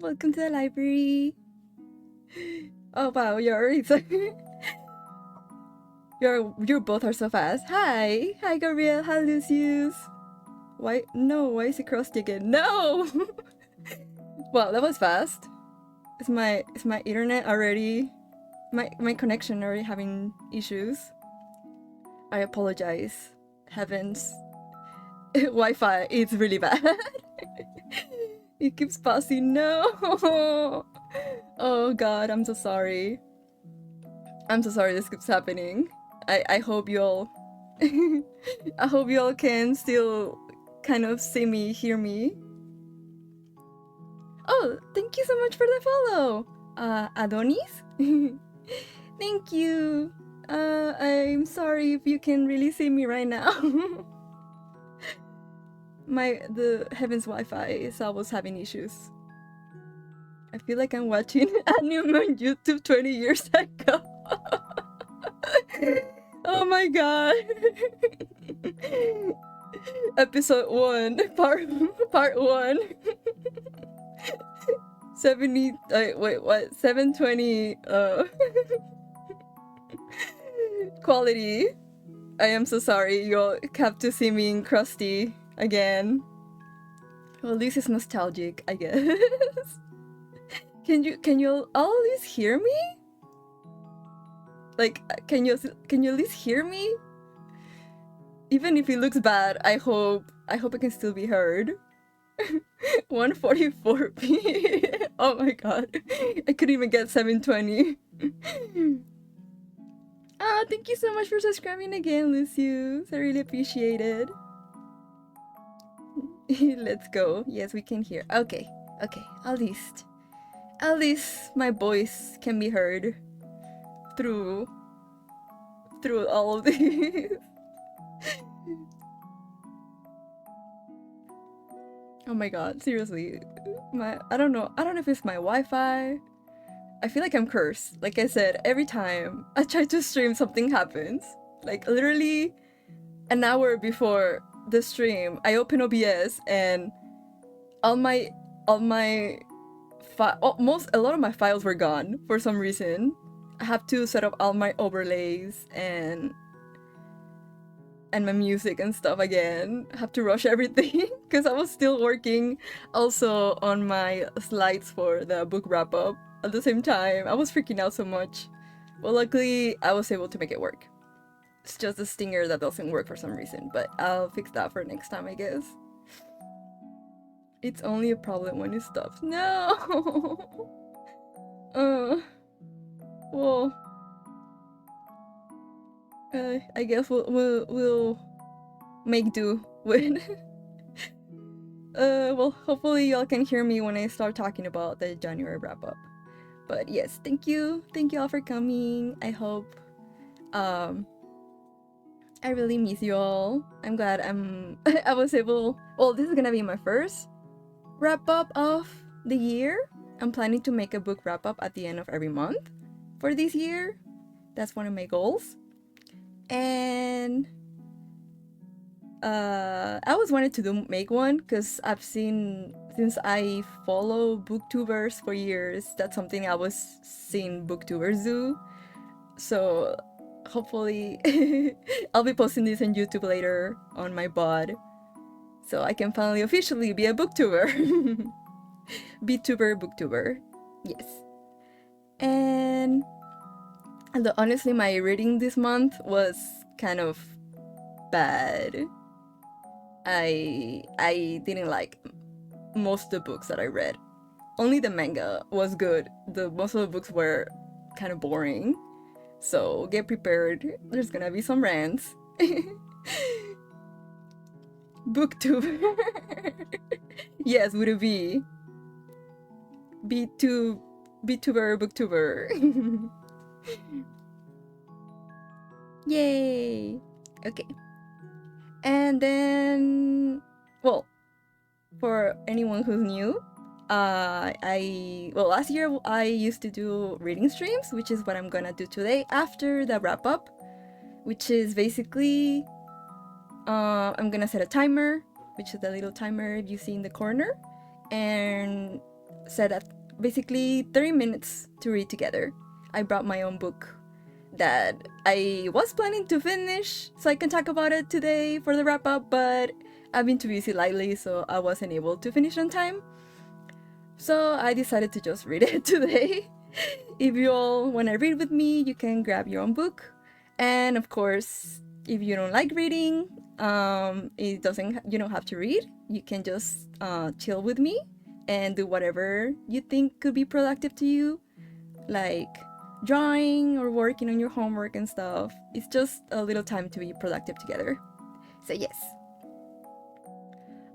welcome to the library. Oh wow, you're already so you both are so fast. Hi, Gabriel. Hi, Lucius. Why is it crossed again? No. Wow, that was fast. Is my internet already my connection already having issues? I apologize. Heavens. Wi-Fi is really bad. It keeps pausing. No. Oh god, I'm so sorry. I'm so sorry this keeps happening. I hope you all I hope you all can still kind of see me, hear me. Oh, thank you so much for the follow. Adonis? Thank you. I'm sorry if you can really see me right now. The Heaven's Wi-Fi is always having issues. I feel like I'm watching anime on YouTube 20 years ago. Oh my god. Episode 1, part 1. 70 wait, what? 720 quality. I am so sorry you'll have to see me in crusty again. Well, this is nostalgic, I guess. Can you all at least hear me? Like, can you at least hear me? Even if it looks bad, I hope it can still be heard. 144p. Oh my god. I couldn't even get 720. Thank you so much for subscribing again, Lucius. I really appreciate it. Let's go. Yes, we can hear. Okay. At least my voice can be heard through all of these. Oh my god, seriously. I don't know if it's my Wi-Fi. I feel like I'm cursed. Like I said, every time I try to stream, something happens. Like literally an hour before the stream, I open OBS and a lot of my files were gone for some reason. I have to set up all my overlays and my music and stuff again. I have to rush everything because I was still working also on my slides for the book wrap-up at the same time. I was freaking out so much. Well, luckily I was able to make it work. It's just the stinger that doesn't work for some reason, but I'll fix that for next time, I guess. It's only a problem when it stops. No! Well, I guess we'll make do with. Well, hopefully y'all can hear me when I start talking about the January wrap up. But yes, thank you all for coming. I hope, I really miss you all. I'm glad I was able. Well, this is gonna be my first wrap up of the year. I'm planning to make a book wrap up at the end of every month for this year. That's one of my goals. And I always wanted to make one because I've seen, since I follow booktubers for years, that's something I was seeing booktubers do. So hopefully I'll be posting this on YouTube later on my bod, so I can finally officially be a booktuber. booktuber. Yes. And honestly, my reading this month was kind of bad. I didn't like most of the books that I read. Only the manga was good. Most of the books were kind of boring. So get prepared. There's gonna be some rants. Booktuber. Yes, would it be? Btuber, booktuber. Yay! Okay. And then, well, for anyone who's new, last year I used to do reading streams, which is what I'm gonna do today after the wrap up, which is basically, I'm gonna set a timer, which is the little timer you see in the corner, and set at basically 30 minutes to read together. I brought my own book that I was planning to finish so I can talk about it today for the wrap up, but I've been too busy lately, so I wasn't able to finish on time. So I decided to just read it today. If you all want to read with me, you can grab your own book. And of course, if you don't like reading, you don't have to read. You can just chill with me and do whatever you think could be productive to you, like drawing or working on your homework and stuff. It's just a little time to be productive together. So yes.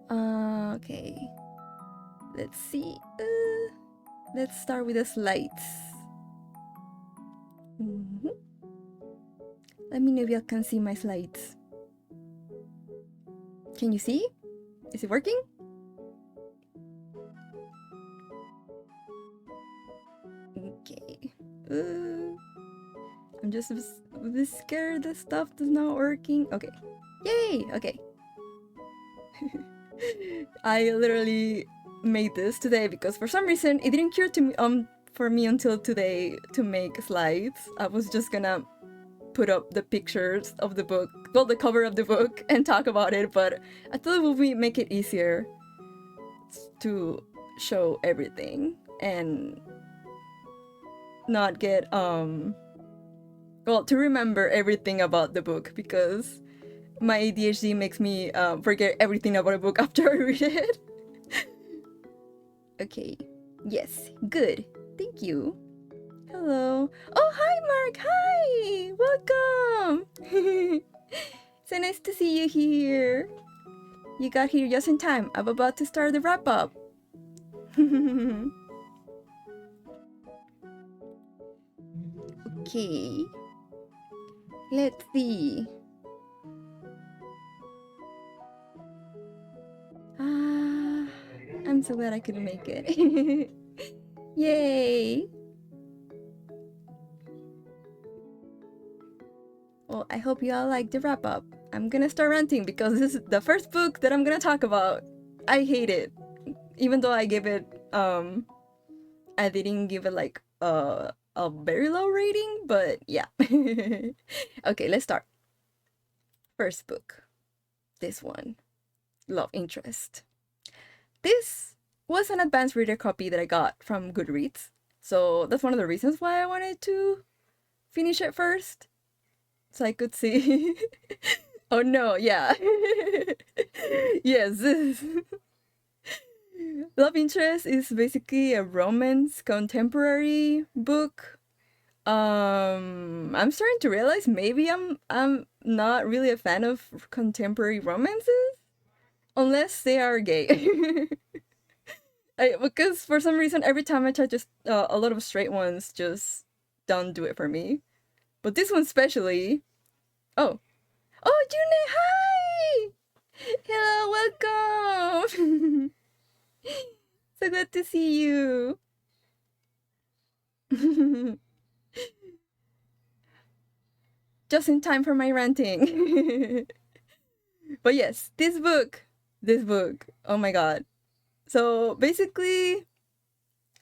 Okay. Let's see. Let's start with the slides. Let me know if you can see my slides. Can you see? Is it working? Okay. I'm just a bit scared that stuff is not working. Okay. Yay! Okay. I literally made this today because for some reason it didn't occur to me for me until today to make slides. I was just gonna put up the pictures of the book, well, the cover of the book, and talk about it, but I thought it would make it easier to show everything and not get well, to remember everything about the book, because my ADHD makes me forget everything about a book after I read it. Okay. Yes. Good. Thank you. Hello. Oh, hi, Mark. Hi. Welcome. So nice to see you here. You got here just in time. I'm about to start the wrap up. Okay. Let's see. I'm so glad I could make it. Yay! Well, I hope you all like the wrap up. I'm gonna start ranting because this is the first book that I'm gonna talk about. I hate it. Even though I gave it, I didn't give it like a very low rating, but yeah. Okay, let's start. First book. This one. Love Interest. This was an advanced reader copy that I got from Goodreads, so that's one of the reasons why I wanted to finish it first, so I could see. Oh no, yeah. Yes, this Love Interest is basically a romance contemporary book. I'm starting to realize maybe I'm not really a fan of contemporary romances. Unless they are gay. Because for some reason, every time I try to, a lot of straight ones just don't do it for me. But this one especially. Oh. Oh, June, hi! Hello, welcome! So glad to see you. Just in time for my ranting. But yes, this book, oh my god. So basically,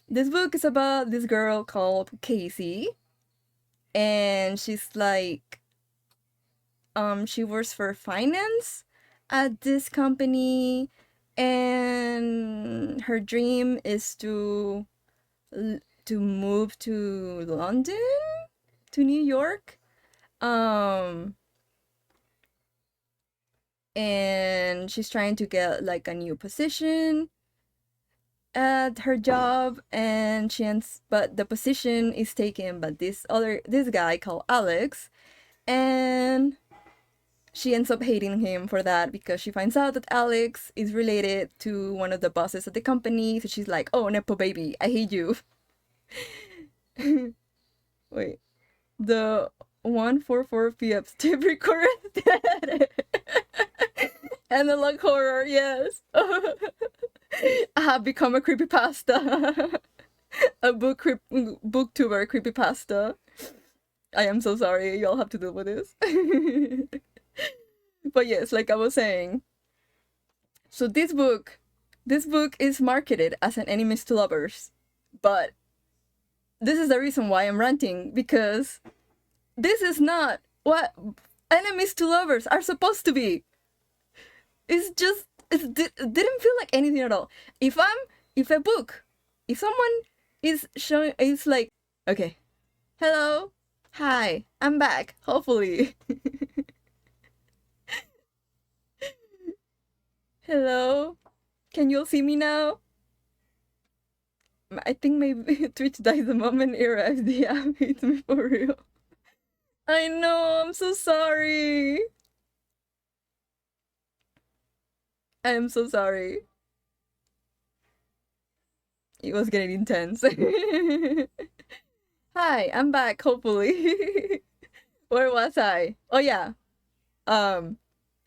this book is about this girl called Casey, and she's like, she works for finance at this company, and her dream is to move to London, to New York, and she's trying to get like a new position at her job, and but the position is taken by this guy called Alex, and she ends up hating him for that because she finds out that Alex is related to one of the bosses at the company, so she's like, oh, nepo baby, I hate you. Wait, the 144 p.m. tape recorder dead. Analog horror, yes. I have become a creepypasta. A booktuber creepypasta. I am so sorry, y'all have to deal with this. But yes, like I was saying, so this book This book is marketed as an enemies to lovers, but this is the reason why I'm ranting, because this is not what enemies to lovers are supposed to be. It's just it didn't feel like anything at all. If a book, if someone is showing, it's like, okay, hello, hi, I'm back. Hopefully, hello, can you all see me now? I think maybe Twitch died the moment it arrives. The app hates me for real. I know, I'm so sorry. I am so sorry. It was getting intense. Hi, I'm back, hopefully. Where was I? Oh yeah.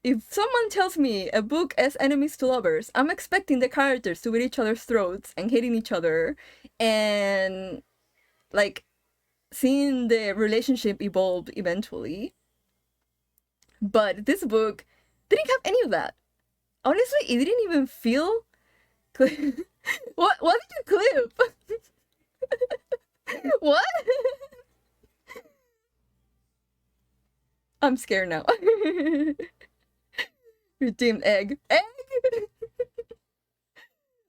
If someone tells me a book as enemies to lovers, I'm expecting the characters to be at each other's throats and hating each other and like seeing the relationship evolve eventually. But this book didn't have any of that. Honestly, it didn't even feel what did you clip? What? I'm scared now. Redeemed egg. Egg?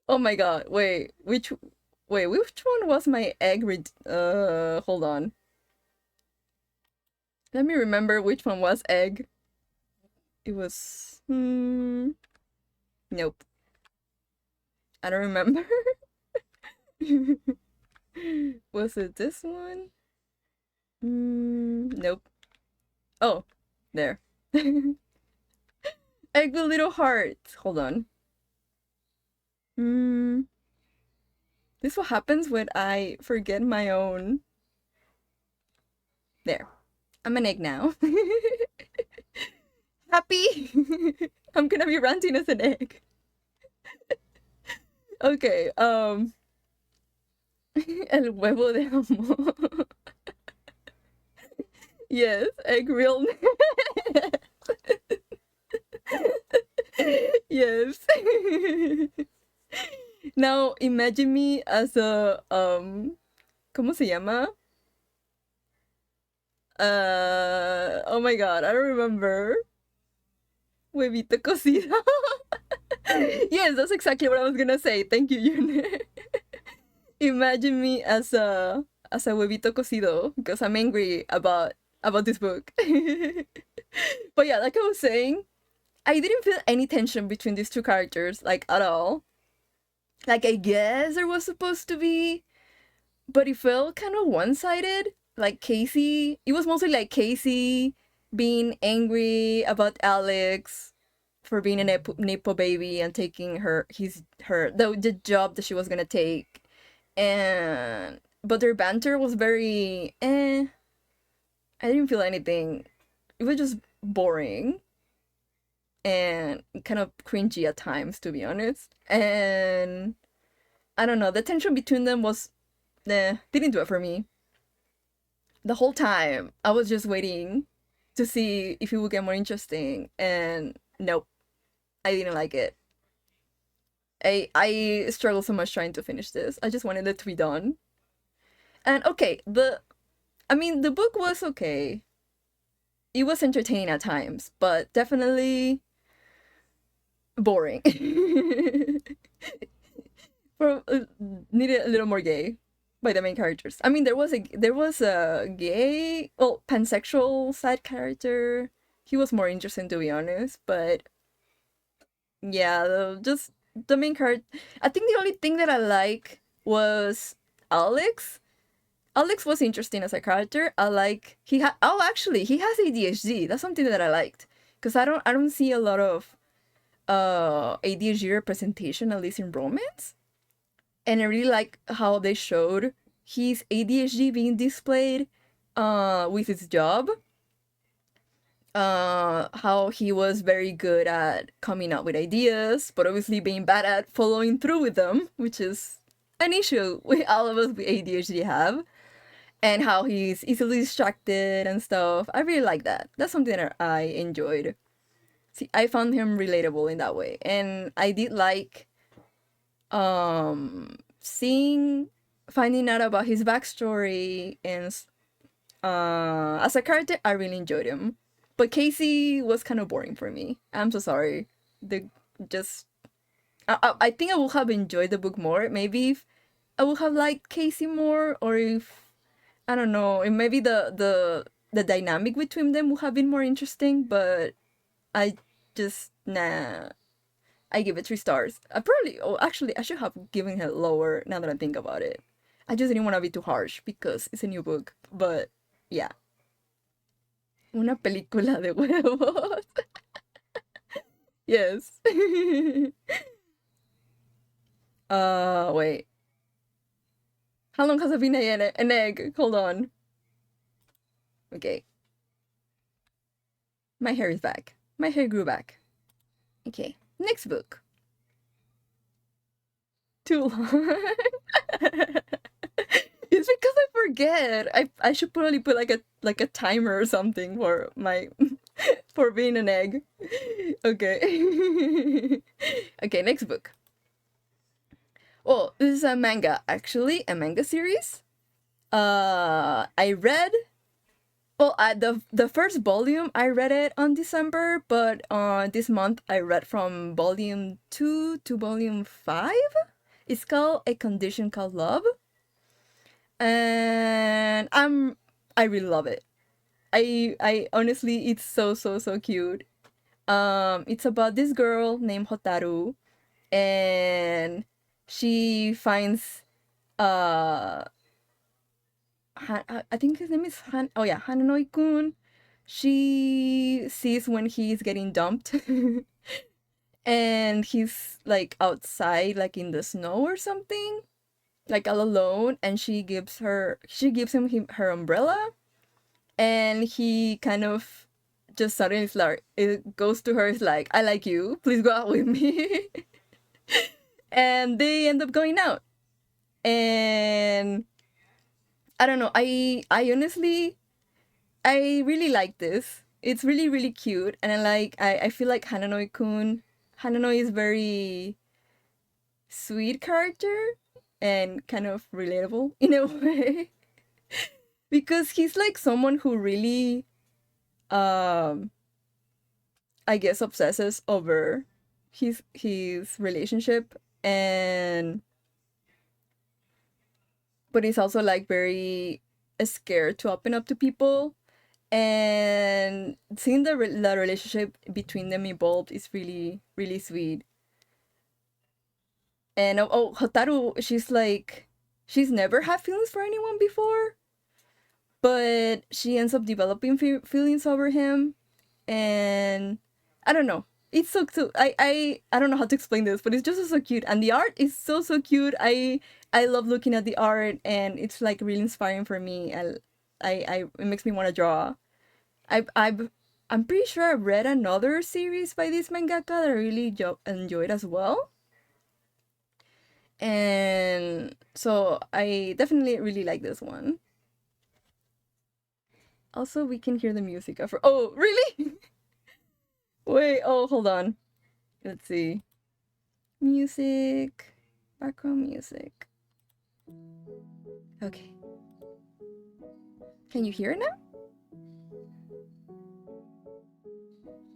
Oh my god. Wait, which one was my egg hold on. Let me remember which one was egg. It was nope. I don't remember. Was it this one? Nope. Oh, there. Egg with little hearts. Hold on. This what happens when I forget my own. There. I'm an egg now. Happy? I'm gonna be ranting as an egg. Okay, El huevo de amor. Yes, egg real. Yes. Now imagine me as a ¿cómo se llama? Oh my god, I don't remember. Huevito cocido. Yes, that's exactly what I was gonna say. Thank you, Yune. Imagine me as a huevito cocido because I'm angry about this book. But yeah, like I was saying, I didn't feel any tension between these two characters, like at all. Like I guess there was supposed to be, but it felt kind of one-sided. Like Casey, it was mostly like Casey being angry about Alex for being a Nepo baby and taking the job that she was gonna take. And but their banter was very I didn't feel anything. It was just boring and kind of cringy at times, to be honest. And I don't know, the tension between them was didn't do it for me. The whole time I was just waiting to see if it would get more interesting, and nope, I didn't like it. I struggled so much trying to finish this. I just wanted it to be done. And okay, the book was okay. It was entertaining at times, but definitely boring. Needed a little more gay by the main characters. I mean, there was a gay, well, pansexual side character. He was more interesting, to be honest, but yeah, just the main character. I think the only thing that I like was Alex. Alex was interesting as a character. He has ADHD. That's something that I liked, because I don't see a lot of ADHD representation, at least in romance. And I really like how they showed his ADHD being displayed with his job. How he was very good at coming up with ideas, but obviously being bad at following through with them, which is an issue we all of us with ADHD have. And how he's easily distracted and stuff. I really like that. That's something that I enjoyed. See, I found him relatable in that way. And I did like Finding out about his backstory, and as a character, I really enjoyed him. But Casey was kind of boring for me. I'm so sorry. The just I think I would have enjoyed the book more. Maybe if I would have liked Casey more, or if I don't know, and maybe the dynamic between them would have been more interesting. But I just nah. I give it 3 stars. I probably, oh, actually, I should have given it lower now that I think about it. I just didn't want to be too harsh because it's a new book. But yeah, una película de huevos. Yes. Wait. How long has it been an egg? Hold on. Okay. My hair is back. My hair grew back. Okay. Next book. Too long. It's because I forget. I should probably put like a timer or something for my for being an egg. Okay. Okay, next book. Oh, this is a manga, actually, a manga series. I read the first volume I read it on December, but this month I read from volume 2 to volume 5. It's called A Condition Called Love. And I really love it. I honestly, it's so cute. It's about this girl named Hotaru, and she finds I think his name is Hananoi-kun. She sees when he's getting dumped and he's like outside, like in the snow or something, like all alone, and she gives him her umbrella, and he kind of just suddenly is like, it goes to her, it's like, I like you, please go out with me. And they end up going out. And I don't know, I honestly, I really like this. It's really cute, and I feel like Hananoi is very sweet character and kind of relatable in a way. Because he's like someone who really um I guess obsesses over his relationship, and but he's also like very scared to open up to people, and seeing the relationship between them evolved is really sweet. And Hotaru, she's never had feelings for anyone before, but she ends up developing feelings over him, and I don't know. It's so cute. I don't know how to explain this, but it's just so cute, and the art is so cute. I love looking at the art, and it's like really inspiring for me. It makes me want to draw. I'm pretty sure I've read another series by this mangaka that I really enjoyed as well. And so I definitely really like this one. Also, we can hear the music of her. Oh, really? Wait, oh, hold on. Let's see. Music. Background music. Okay. Can you hear it now?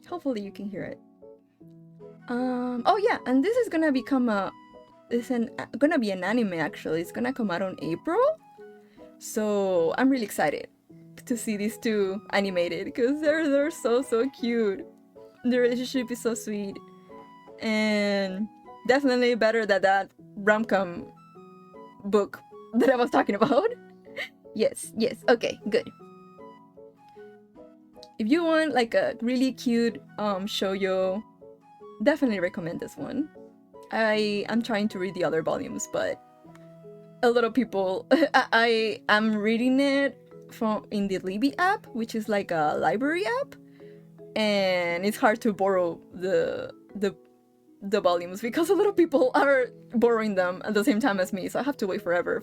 Hopefully you can hear it. Oh yeah, and this is gonna become gonna be an anime actually. It's gonna come out on April. So I'm really excited to see these two animated because they're so cute. The relationship is so sweet, and definitely better than that rom-com book that I was talking about. Yes, okay, good. If you want like a really cute shoujo, definitely recommend this one. I'm trying to read the other volumes, but a lot of people I am reading it in the Libby app, which is like a library app, and it's hard to borrow the volumes because a lot of people are borrowing them at the same time as me, so I have to wait forever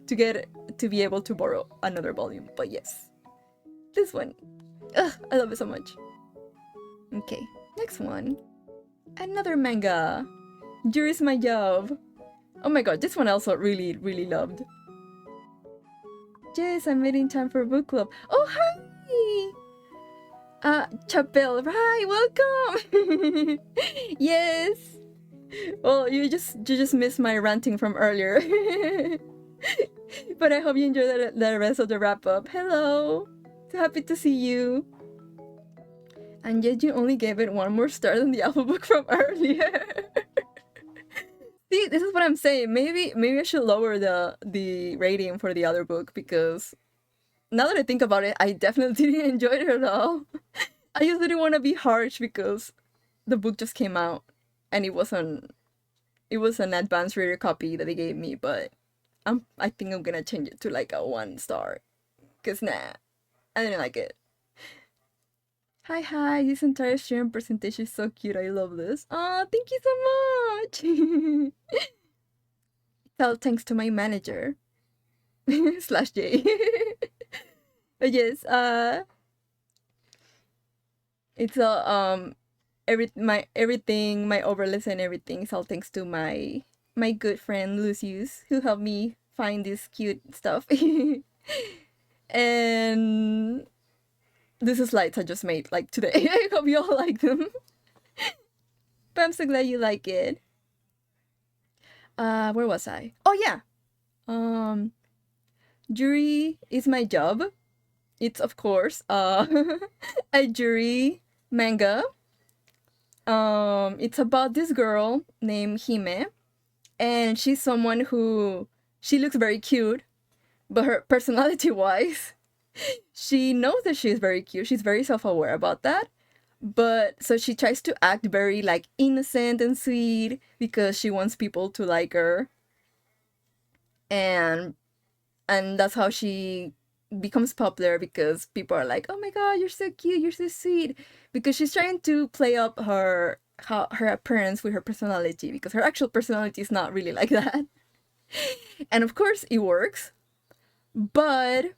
to be able to borrow another volume. But yes, this one, I love it so much. Okay, next one, another manga. Jury's My Job. Oh my god, this one I also really, really loved. Yes, I made in time for book club. Oh, hi! Chapel, hi, welcome! Yes! Well, you just missed my ranting from earlier. But I hope you enjoy the rest of the wrap up. Hello! So happy to see you. And yet you only gave it one more star than the alpha book from earlier. See, this is what I'm saying. Maybe I should lower the rating for the other book, because now that I think about it, I definitely didn't enjoy it at all. I just didn't want to be harsh because the book just came out and it was an advanced reader copy that they gave me, but I think I'm gonna change it to like a 1 star. Cause nah, I didn't like it. Hi, this entire stream presentation is so cute. I love this. Oh, thank you so much. Well, thanks to my manager. Slash J. But yes, it's all everything, my overlays and everything is all thanks to my good friend Lucius, who helped me find this cute stuff. And this is slides I just made like today. I hope you all like them. But I'm so glad you like it. Where was I? Oh yeah. Jury is my job. It's of course a jury manga. It's about this girl named Hime, and she's someone who she looks very cute, but her personality wise, she knows that she's very cute. She's very self-aware about that. But so she tries to act very like innocent and sweet because she wants people to like her. And that's how she becomes popular, because people are like, "Oh my god, you're so cute, you're so sweet," because she's trying to play up her appearance with her personality, because her actual personality is not really like that. And of course it works, but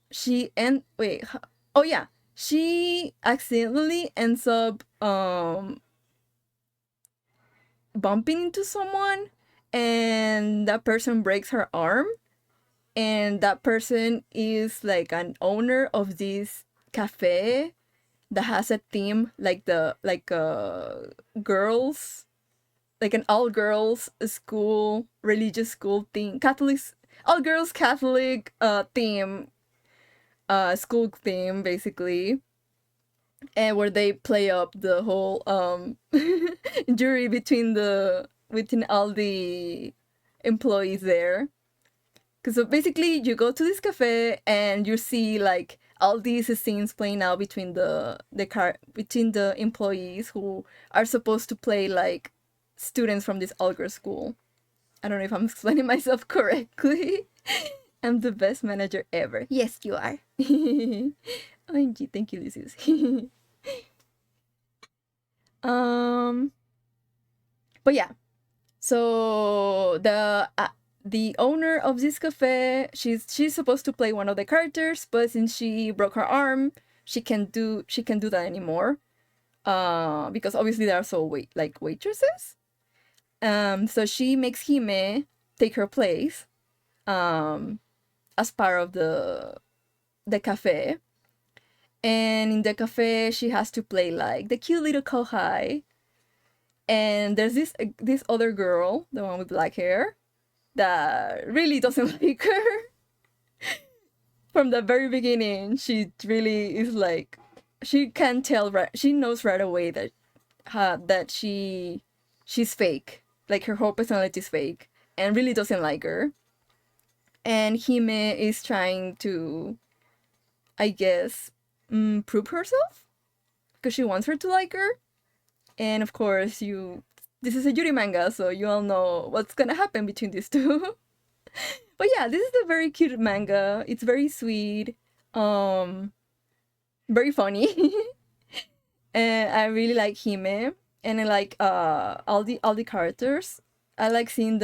she and wait oh yeah, she accidentally ends up bumping into someone, and that person breaks her arm, and that person is like an owner of this cafe that has a theme like girls, like an all girls school, religious school theme, all girls Catholic theme, school theme basically, and where they play up the whole jury between all the employees there. Because so basically you go to this cafe and you see like all these scenes playing out between between the employees who are supposed to play like students from this all girls school. I don't know if I'm explaining myself correctly. I'm the best manager ever. Yes, you are. OMG, thank you, Lucius. But yeah, so the owner of this cafe, she's supposed to play one of the characters, but since she broke her arm, she can't do that anymore. Because obviously they are so waitresses. So she makes Hime take her place, as part of the cafe. And in the cafe, she has to play like the cute little kohai. And there's this other girl, the one with black hair, that really doesn't like her. From the very beginning, she really is like, she can tell she knows right away that she's fake, like her whole personality is fake, and really doesn't like her. And Hime is trying to, I guess, prove herself, because she wants her to like her. And of course, this is a Yuri manga, so you all know what's gonna happen between these two. But yeah, this is a very cute manga. It's very sweet, very funny. And I really like Hime, and I like all the characters. I like seeing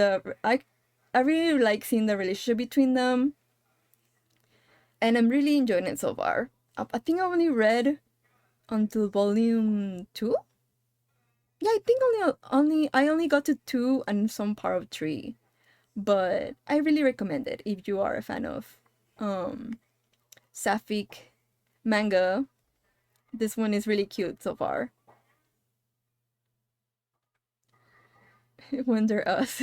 I really like seeing the relationship between them, and I'm really enjoying it so far. I think I only read until volume 2. Yeah, I think I only got to 2 and some part of 3, but I really recommend it if you are a fan of um sapphic manga. This one is really cute so far. Wonder Us.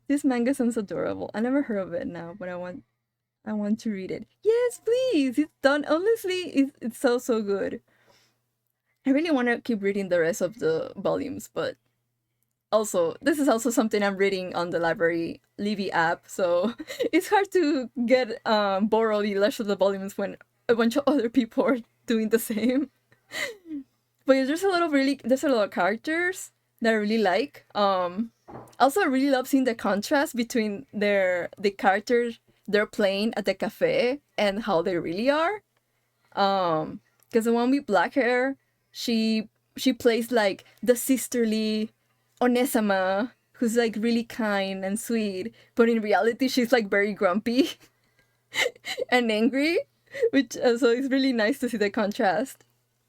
This manga sounds adorable. I never heard of it now, but I want to read it. Yes, please. It's done. Honestly, it's so so good. I really want to keep reading the rest of the volumes, but also this is also something I'm reading on the library Libby app, so it's hard to get borrow the rest of the volumes when a bunch of other people are doing the same. But yeah, there's a lot of characters that I really like. Also I really love seeing the contrast between the characters they're playing at the cafe and how they really are. Because the one with black hair, she plays like the sisterly Onesama, who's like really kind and sweet, but in reality she's like very grumpy and angry, which so it's really nice to see the contrast.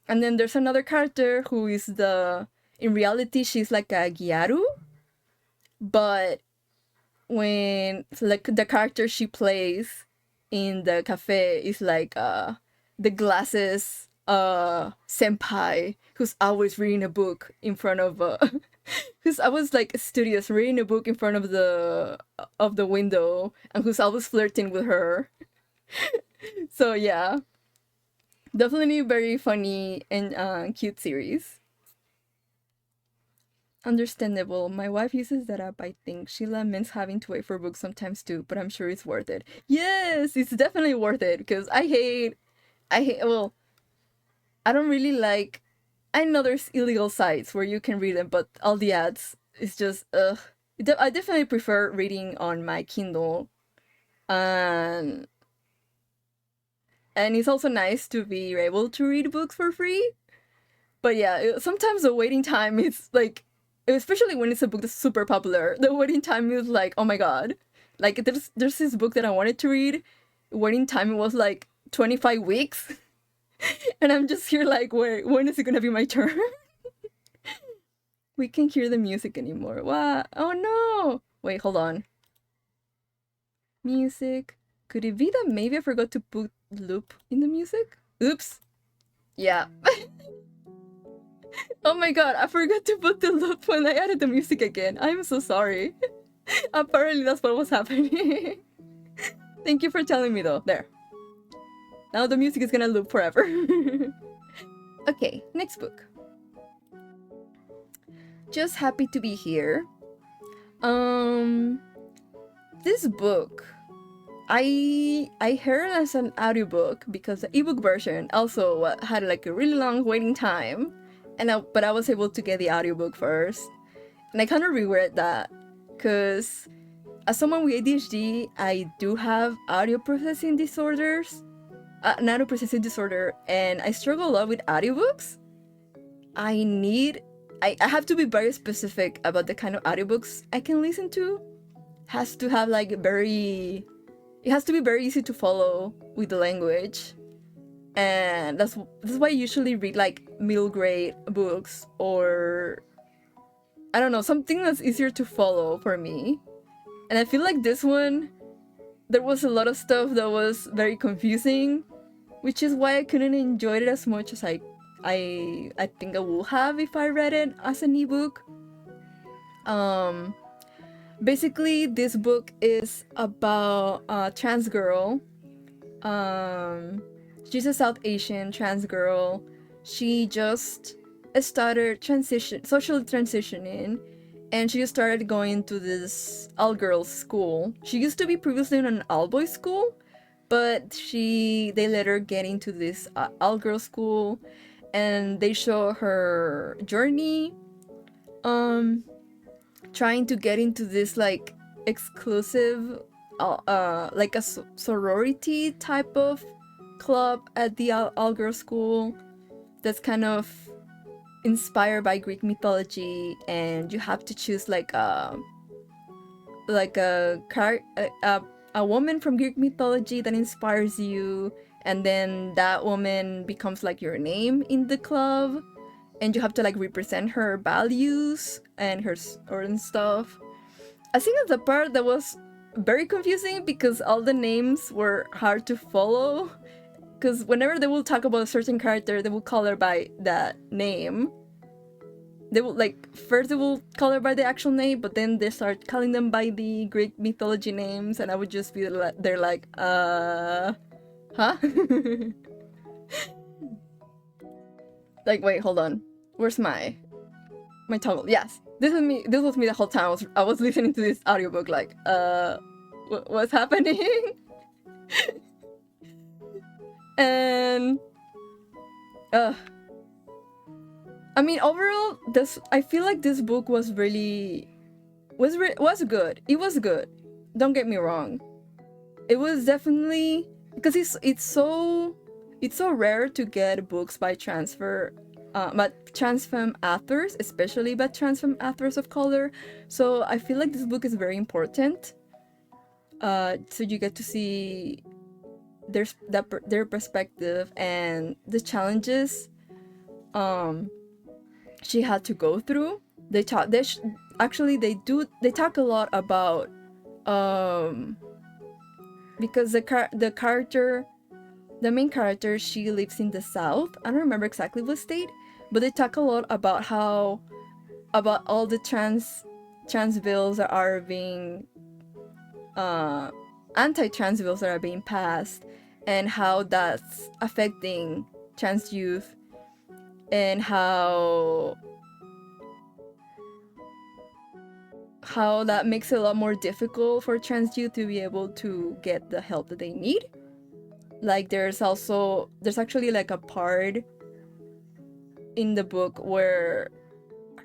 And then there's another character who is in reality she's like a Gyaru, but when like the character she plays in the cafe is like the glasses senpai who's always reading a book in front of who's always like studious reading a book in front of the window and who's always flirting with her. So yeah, definitely very funny and cute series. Understandable. My wife uses that app, I think. She laments having to wait for books sometimes too, but I'm sure it's worth it. Yes, it's definitely worth it because well, I don't really like. I know there's illegal sites where you can read them, but all the ads is just ugh. I definitely prefer reading on my Kindle, and it's also nice to be able to read books for free. But yeah, sometimes the waiting time is like, especially when it's a book that's super popular, the waiting time is like, oh my god. Like there's this book that I wanted to read. Waiting time was like 25 weeks. And I'm just here like, wait, when is it gonna be my turn? We can't hear the music anymore. What? Oh no! Wait, hold on. Music. Could it be that maybe I forgot to put loop in the music? Oops. Yeah. Oh my god, I forgot to put the loop when I added the music again. I'm so sorry. Apparently that's what was happening. Thank you for telling me though. There. Now the music is gonna loop forever. Okay, next book. Just happy to be here. This book I heard as an audiobook because the ebook version also had like a really long waiting time, but I was able to get the audiobook first, and I kind of regret that because as someone with ADHD, I do have audio processing disorders, an audio processing disorder, and I struggle a lot with audiobooks. I have to be very specific about the kind of audiobooks I can listen to. Has to have like it has to be very easy to follow with the language, and that's why I usually read like middle grade books, or I don't know, something that's easier to follow for me. And I feel like this one, there was a lot of stuff that was very confusing, which is why I couldn't enjoy it as much as I think I would have if I read it as an ebook. Basically, this book is about a trans girl. She's a South Asian trans girl. She just started socially transitioning, and she just started going to this all-girls school. She used to be previously in an all-boys school, but they let her get into this all-girls school, and they show her journey. Trying to get into this like exclusive like a sorority type of club at the all-girls school that's kind of inspired by Greek mythology, and you have to choose like a woman from Greek mythology that inspires you, and then that woman becomes like your name in the club. and you have to like represent her values and her and stuff. I think that's the part that was very confusing because all the names were hard to follow. Because whenever they will talk about a certain character, they will call her by that name. They will like first they will call her by the actual name, but then they start calling them by the Greek mythology names, and I would just be they're like, huh? Like, wait, hold on. Where's my toggle? Yes, this is me. This was me the whole time. I was listening to this audiobook. Like, what's happening? And I mean, overall, I feel like this book was good. It was good. Don't get me wrong. It was definitely because it's so rare to get books by but trans femme authors, especially by trans femme authors of color. So I feel like this book is very important. So you get to see their perspective and the challenges she had to go through. They talk a lot about because the main character, she lives in the South. I don't remember exactly what state, but they talk a lot about about all the trans bills that are being anti-trans bills that are being passed, and how that's affecting trans youth, and how that makes it a lot more difficult for trans youth to be able to get the help that they need. Like there's actually like a part in the book where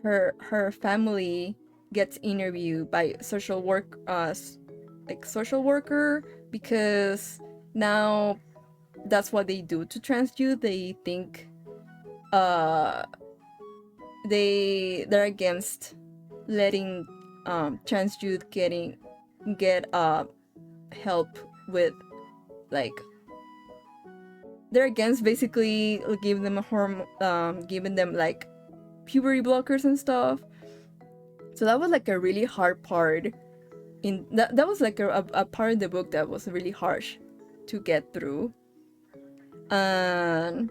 her family gets interviewed by social worker, because now that's what they do to trans youth. They think they're against letting trans youth get help with, like, they're against basically giving them giving them like puberty blockers and stuff. So that was like a really hard part in that was like a part of the book that was really harsh to get through. But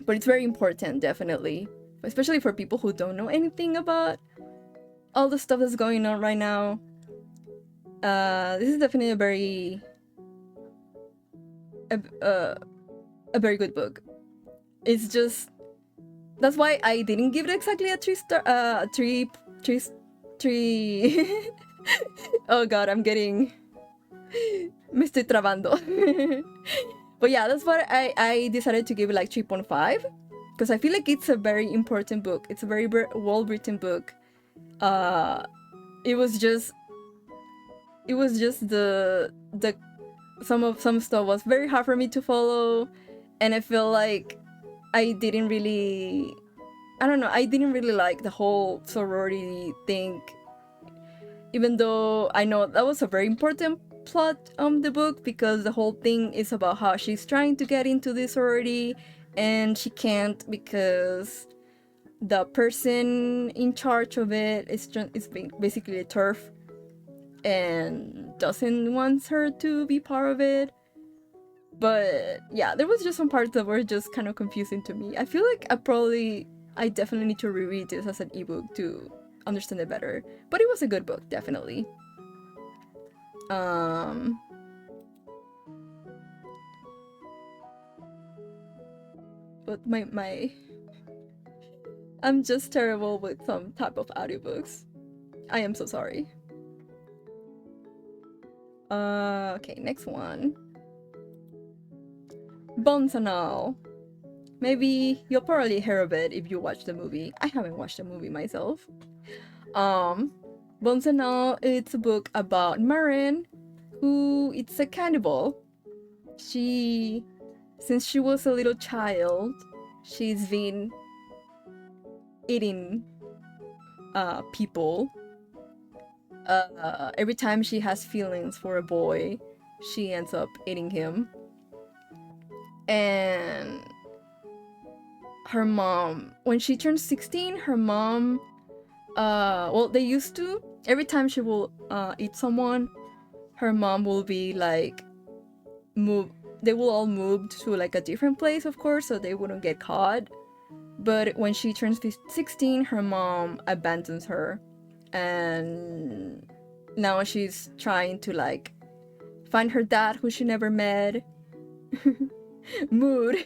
it's very important, definitely, especially for people who don't know anything about all the stuff that's going on right now. This is definitely a very good book. It's just, that's why I didn't give it exactly a 3-star. Three. Oh god, me estoy trabando. But yeah, that's why I decided to give it like 3.5, because I feel like it's a very important book. It's a very well written book. It was just the some stuff was very hard for me to follow, and I feel like I didn't really like the whole sorority thing, even though I know that was a very important plot of the book, because the whole thing is about how she's trying to get into this sorority and she can't because the person in charge of it is basically a turf and doesn't want her to be part of it. But yeah, there was just some parts that were just kind of confusing to me. I feel like I definitely need to reread this as an ebook to understand it better. But it was a good book, definitely. But I'm just terrible with some type of audiobooks. I am so sorry. Okay, next one. Bonsanal. Maybe you'll probably hear of it if you watch the movie. I haven't watched the movie myself. Bonsanal, it's a book about Marin, who it's a cannibal. Since she was a little child, she's been eating people. Every time she has feelings for a boy, she ends up eating him. And her mom, when she turned 16, her mom, well, they used to, every time she will eat someone, her mom will be like, they will all move to like a different place, of course, so they wouldn't get caught. But when she turns 16, her mom abandons her, and now she's trying to like find her dad, who she never met. Mood.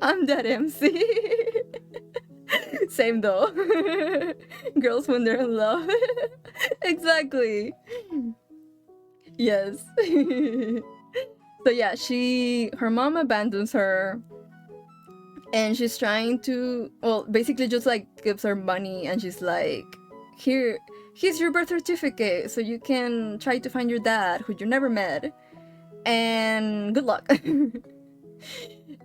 I'm that MC. Same though. Girls when they're in love. Exactly. Yes. So yeah, her mom abandons her, and she's trying to, well, basically just like gives her money, and she's like, here's your birth certificate so you can try to find your dad, who you never met, and good luck.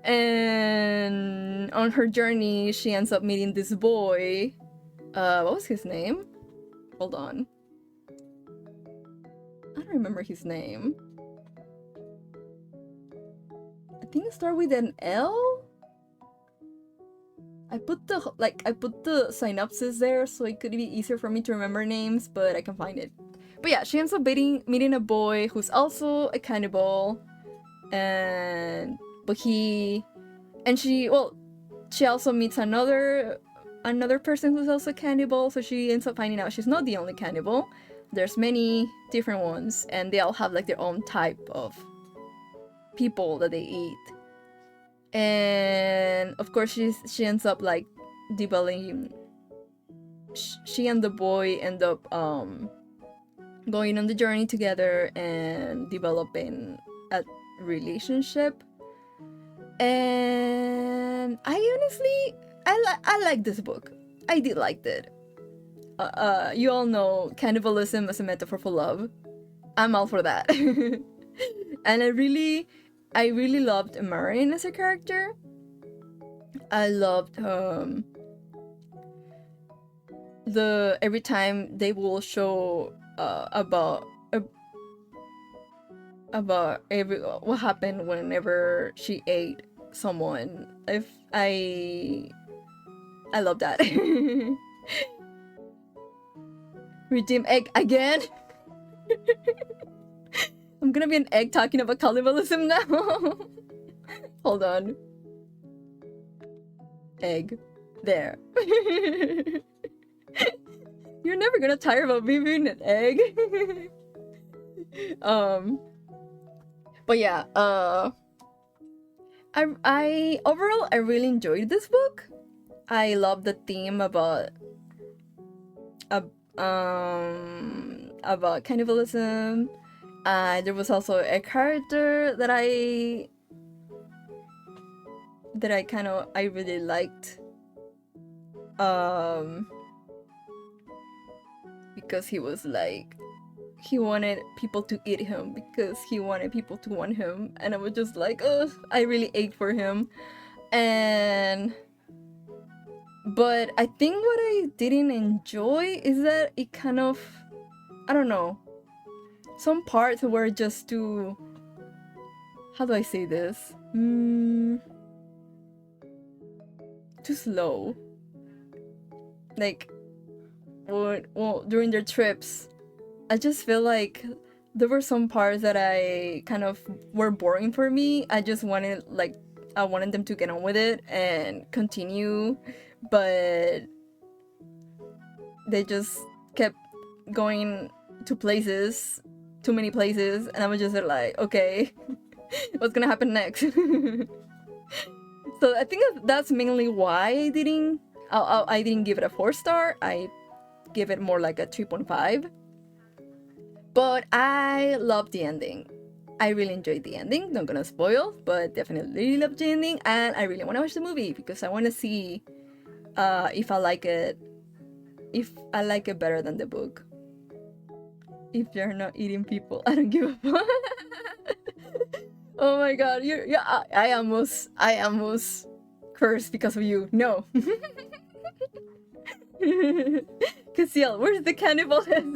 And on her journey, she ends up meeting this boy. What was his name? Hold on. I don't remember his name. I think it started with an L? I put the synopsis there so it could be easier for me to remember names, but I can find it. But yeah, she ends up meeting a boy who's also a cannibal, she also meets another person who's also cannibal, so she ends up finding out she's not the only cannibal. There's many different ones, and they all have like their own type of people that they eat. And of course she ends up like developing, she and the boy end up going on the journey together and developing a relationship. And I honestly, I like this book. I did like it. You all know cannibalism as a metaphor for love. I'm all for that. And I really loved Marin as a character. I loved every time they will show about what happened whenever she ate someone. I love that. Redeem egg again. I'm gonna be an egg talking about cannibalism now. Hold on. Egg. There. You're never gonna tire about me being an egg. But yeah, I overall I really enjoyed this book. I love the theme about cannibalism. There was also a character that I really liked, because he was like, he wanted people to eat him because he wanted people to want him, and I was just like, ugh, I really ached for him. But I think what I didn't enjoy is that it kind of, I don't know, some parts were just too, how do I say this? Too slow. Like, well, during their trips, I just feel like there were some parts that I kind of were boring for me. I wanted them to get on with it and continue, but they just kept going to places, too many places, and I was just like, okay, what's gonna happen next? So I think that's mainly why I didn't give it a 4-star. I give it more like a 3.5. But I loved the ending. I really enjoyed the ending. Not gonna spoil, but definitely really loved the ending, and I really want to watch the movie because I want to see if I like it better than the book. If they're not eating people, I don't give a fuck. Oh my god, I almost cursed because of you. No. Cassiel, where's the cannibal head?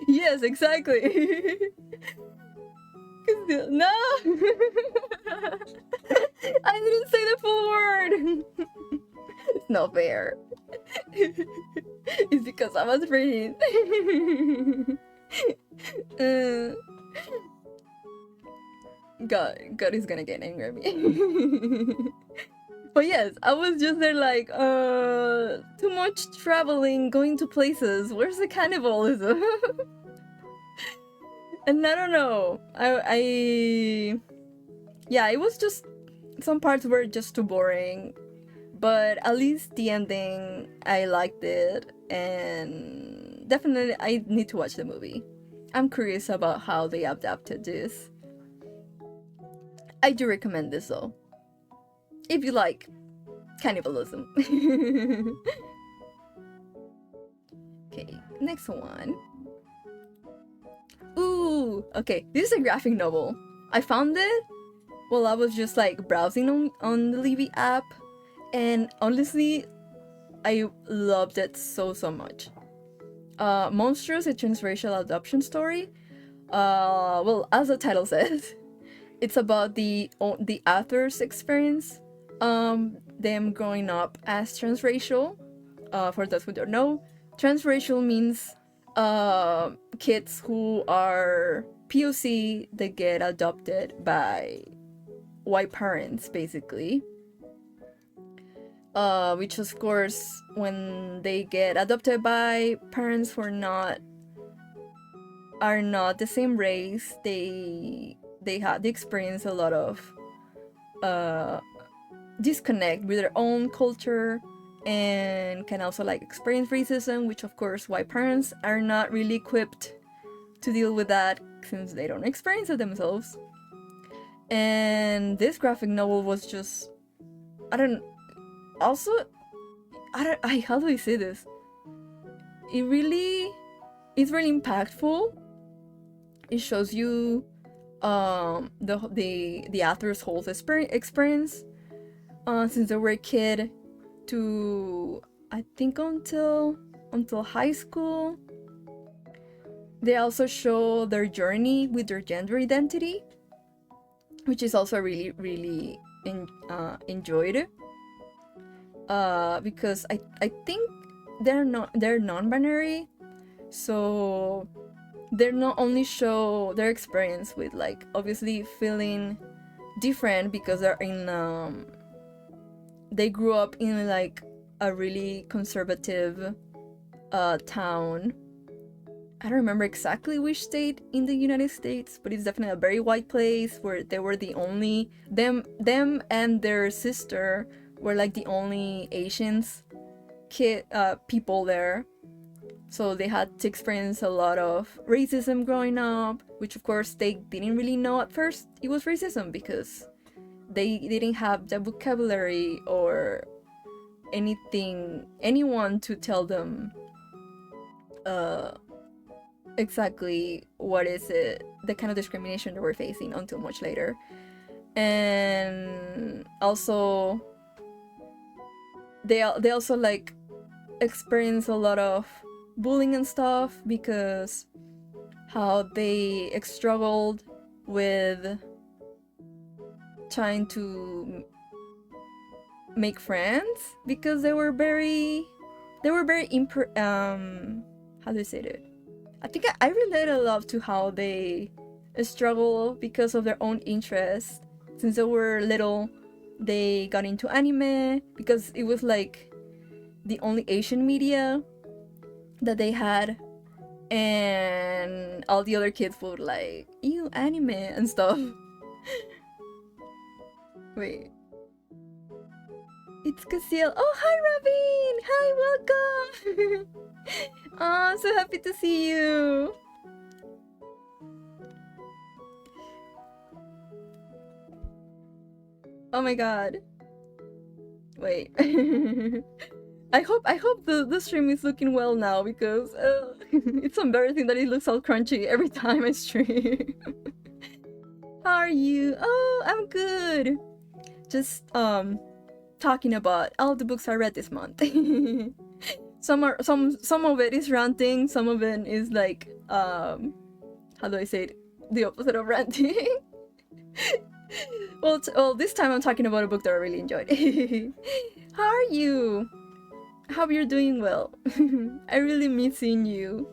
Yes, exactly. No. I didn't say the full word. It's not fair. It's because I was reading. God is gonna get angry at me. But yes, I was just there like, too much traveling, going to places. Where's the cannibalism? And I don't know. Yeah, it was just, some parts were just too boring. But at least the ending, I liked it. And definitely, I need to watch the movie. I'm curious about how they adapted this. I do recommend this though, if you like cannibalism. Okay, next one. Ooh, okay, this is a graphic novel. I found it while I was just like browsing on the Libby app, and honestly, I loved it so much. Monstrous, a transracial adoption story. Well, as the title says, it's about the author's experience, them growing up as transracial. For those who don't know, transracial means kids who are POC that get adopted by white parents, basically. Which of course, when they get adopted by parents who are not the same race, they experience a lot of disconnect with their own culture, and can also like experience racism, which of course white parents are not really equipped to deal with that since they don't experience it themselves. And this graphic novel was just, how do I say this? It's really impactful. It shows you the author's whole experience since they were a kid to, I think, until high school. They also show their journey with their gender identity, which is also really enjoyed. Because I think they're non-binary, so they're not only show their experience with like obviously feeling different because they're in they grew up in like a really conservative town. I don't remember exactly which state in the United States, but it's definitely a very white place where they were the only them and their sister were like the only Asians people there. So they had to experience a lot of racism growing up, which of course they didn't really know at first it was racism because they didn't have the vocabulary or anyone to tell them exactly what is it, the kind of discrimination they were facing until much later. And also they also like experience a lot of bullying and stuff because how they struggled with trying to make friends because they were very how do you say it? I think I relate a lot to how they struggle because of their own interests. Since they were little, they got into anime because it was like the only Asian media that they had, and all the other kids would like, ew, anime and stuff. Wait. It's Cassiel. Oh, hi, Robin! Hi, welcome! Oh, I'm so happy to see you! Oh my god. Wait. I hope the stream is looking well now because it's embarrassing that it looks all crunchy every time I stream. How are you? Oh, I'm good. Just talking about all the books I read this month. Some of it is ranting, some of it is like how do I say it? The opposite of ranting. Well, this time I'm talking about a book that I really enjoyed. How are you? Hope you're doing well. I really miss seeing you.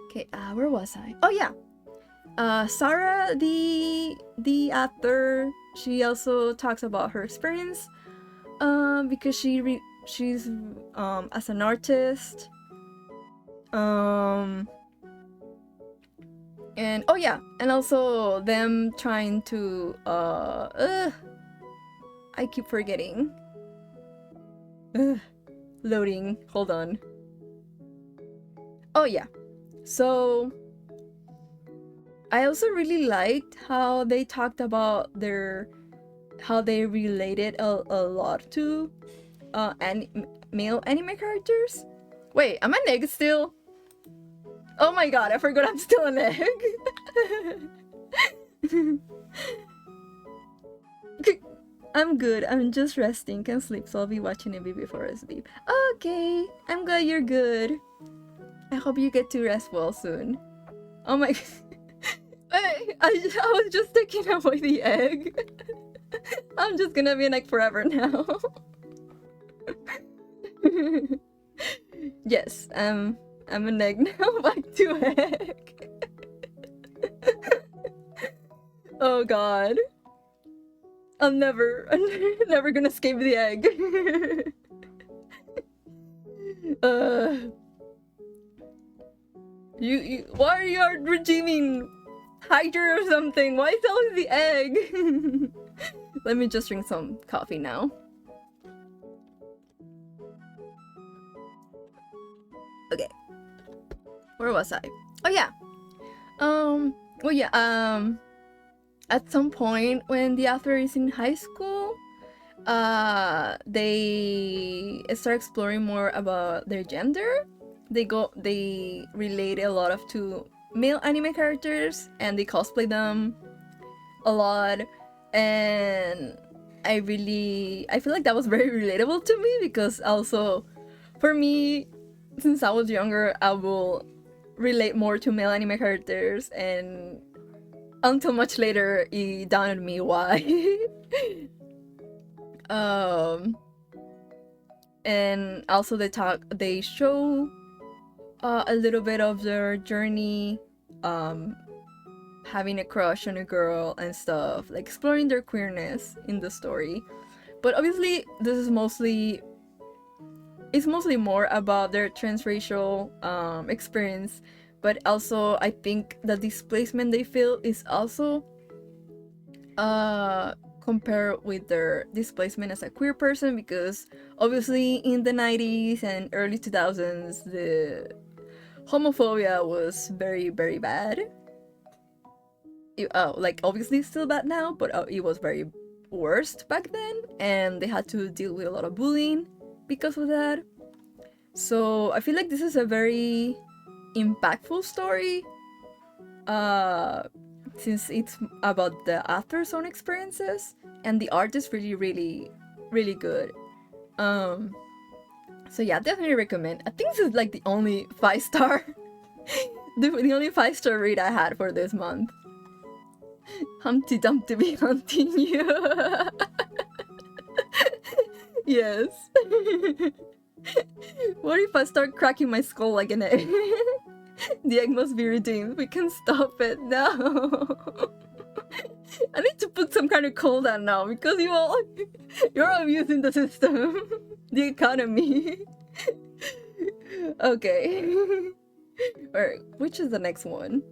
Okay, where was I? Oh yeah, Sarah, the actor, she also talks about her experience, because she's as an artist, and oh yeah, and also them trying to I keep forgetting. Loading. Hold on. Oh yeah. So I also really liked how they talked about how they related a lot to male anime characters. Wait, am I an egg still? Oh my god, I forgot I'm still an egg. I'm good. I'm just resting. Can sleep, so I'll be watching a bit before I sleep. Okay, I'm glad you're good. I hope you get to rest well soon. Oh my... I was just taking away the egg. I'm just gonna be an egg forever now. Yes, I'm an egg now. Back to egg. Oh god. I'm never gonna escape the egg. Why are you regiming Hydra or something? Why is it always the egg? Let me just drink some coffee now. Okay. Where was I? Oh yeah. Well yeah, at some point when the author is in high school, they start exploring more about their gender. They relate a lot to male anime characters and they cosplay them a lot, and I feel like that was very relatable to me, because also for me, since I was younger, I will relate more to male anime characters, and until much later it dawned on me why. And also they show a little bit of their journey, having a crush on a girl and stuff, like exploring their queerness in the story. But obviously this is mostly more about their transracial experience, but also I think the displacement they feel is also compared with their displacement as a queer person, because obviously in the 90s and early 2000s the homophobia was very, very bad. Like obviously still bad now, but it was very worst back then, and they had to deal with a lot of bullying because of that. So I feel like this is a very impactful story, since it's about the author's own experiences, and the art is really, really, really good. So yeah, definitely recommend. I think this is like the only 5-star the only 5-star read I had for this month. Humpty Dumpty be hunting you. Yes. What if I start cracking my skull like an egg? The egg must be redeemed. We can stop it now. I need to put some kind of cooldown now, because you're abusing the system. The economy. Okay. Alright, which is the next one?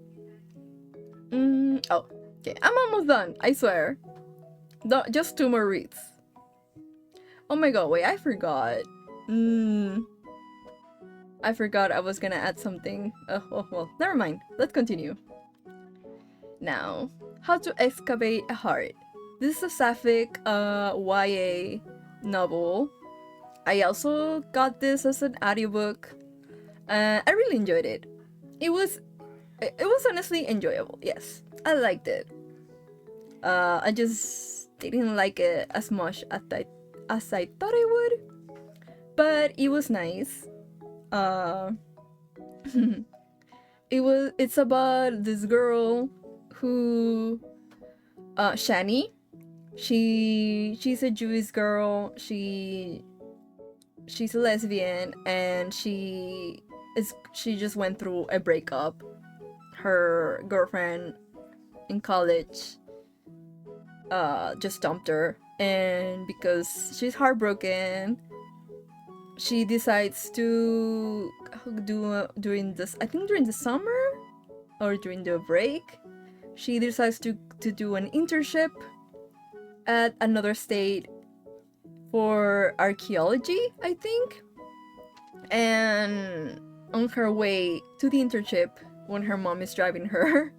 Oh, okay. I'm almost done, I swear. Just 2 more reads. Oh my god, wait, I forgot. I forgot I was gonna add something. Oh, well, never mind. Let's continue. Now, How to Excavate a Heart. This is a sapphic YA novel. I also got this as an audiobook. I really enjoyed it. It was honestly enjoyable. Yes, I liked it. I just didn't like it as much as I thought I would, but it was nice. It's about this girl who Shani. She's a Jewish girl. She's a lesbian, and she just went through a breakup. Her girlfriend in college just dumped her, and because she's heartbroken, she decides to do during the summer or during the break, she decides to do an internship at another state for archaeology, I think. And on her way to the internship, when her mom is driving her,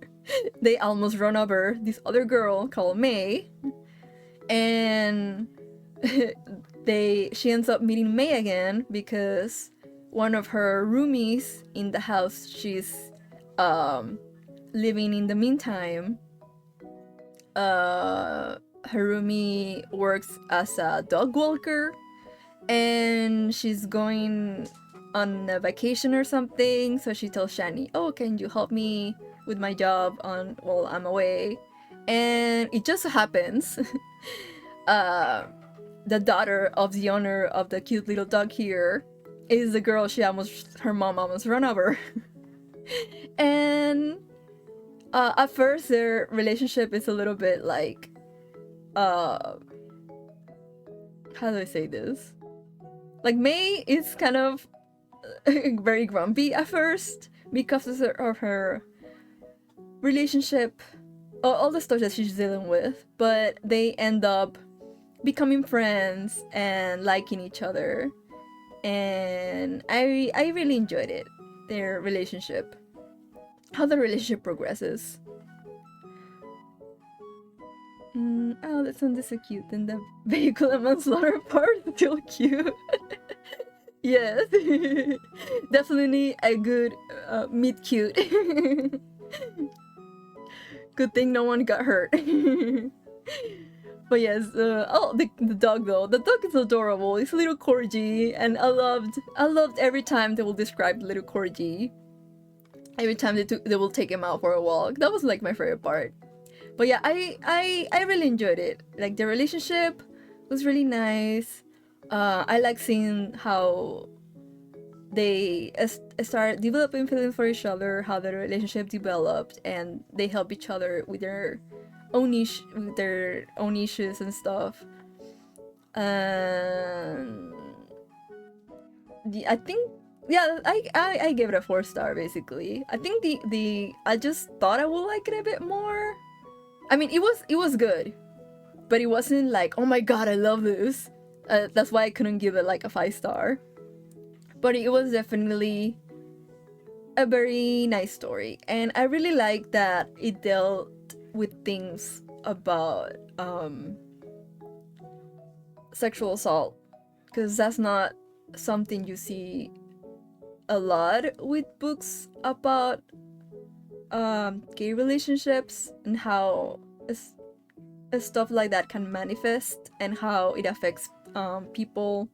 they almost run over this other girl called May, and she ends up meeting May again because one of her roomies in the house she's living in the meantime, her roomie works as a dog walker, and she's going on a vacation or something, so she tells Shani, oh, can you help me with my job while I'm away? And it just so happens the daughter of the owner of the cute little dog here is the girl her mom almost run over. And at first their relationship is a little bit like how do I say this? Like, May is kind of very grumpy at first because of her relationship, all the stuff that she's dealing with, but they end up becoming friends and liking each other, and I really enjoyed it, their relationship, how the relationship progresses. Oh, that sounds so cute, and the vehicle and manslaughter part is still cute. Yes. Definitely a good meet cute. Good thing no one got hurt. But yes, the dog though. The dog is adorable. It's a little corgi, and I loved every time they will describe the little corgi. Every time they will take him out for a walk. That was like my favorite part. But yeah, I really enjoyed it. Like, the relationship was really nice. I like seeing how they start developing feelings for each other, how their relationship developed, and they help each other with their own issues and stuff. I think, yeah, I gave it a 4-star basically. I think I just thought I would like it a bit more. I mean, it was good, but it wasn't like, oh my god, I love this. That's why I couldn't give it like a 5-star. But it was definitely a very nice story, and I really like that it dealt with things about sexual assault, because that's not something you see a lot with books about gay relationships, and how stuff like that can manifest and how it affects people.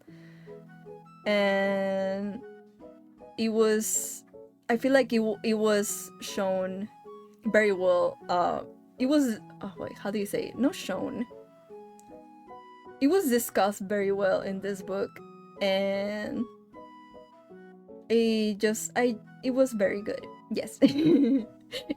And I feel like it was shown very well. It was, oh wait, how do you say it? Not shown. It was discussed very well in this book, and it was very good. Yes.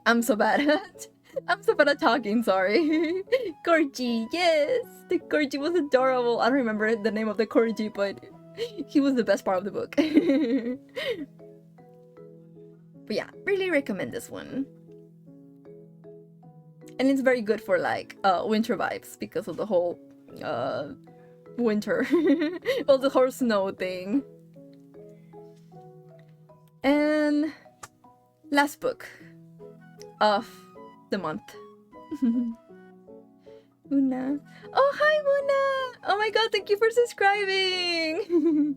I'm so bad at talking, sorry. Corgi, yes! The Corgi was adorable. I don't remember the name of the Corgi, but he was the best part of the book. But yeah, really recommend this one. And it's very good for like winter vibes because of the whole winter. Well, the whole snow thing. And last book of the month. Una. Oh, hi, Una! Oh my god, thank you for subscribing!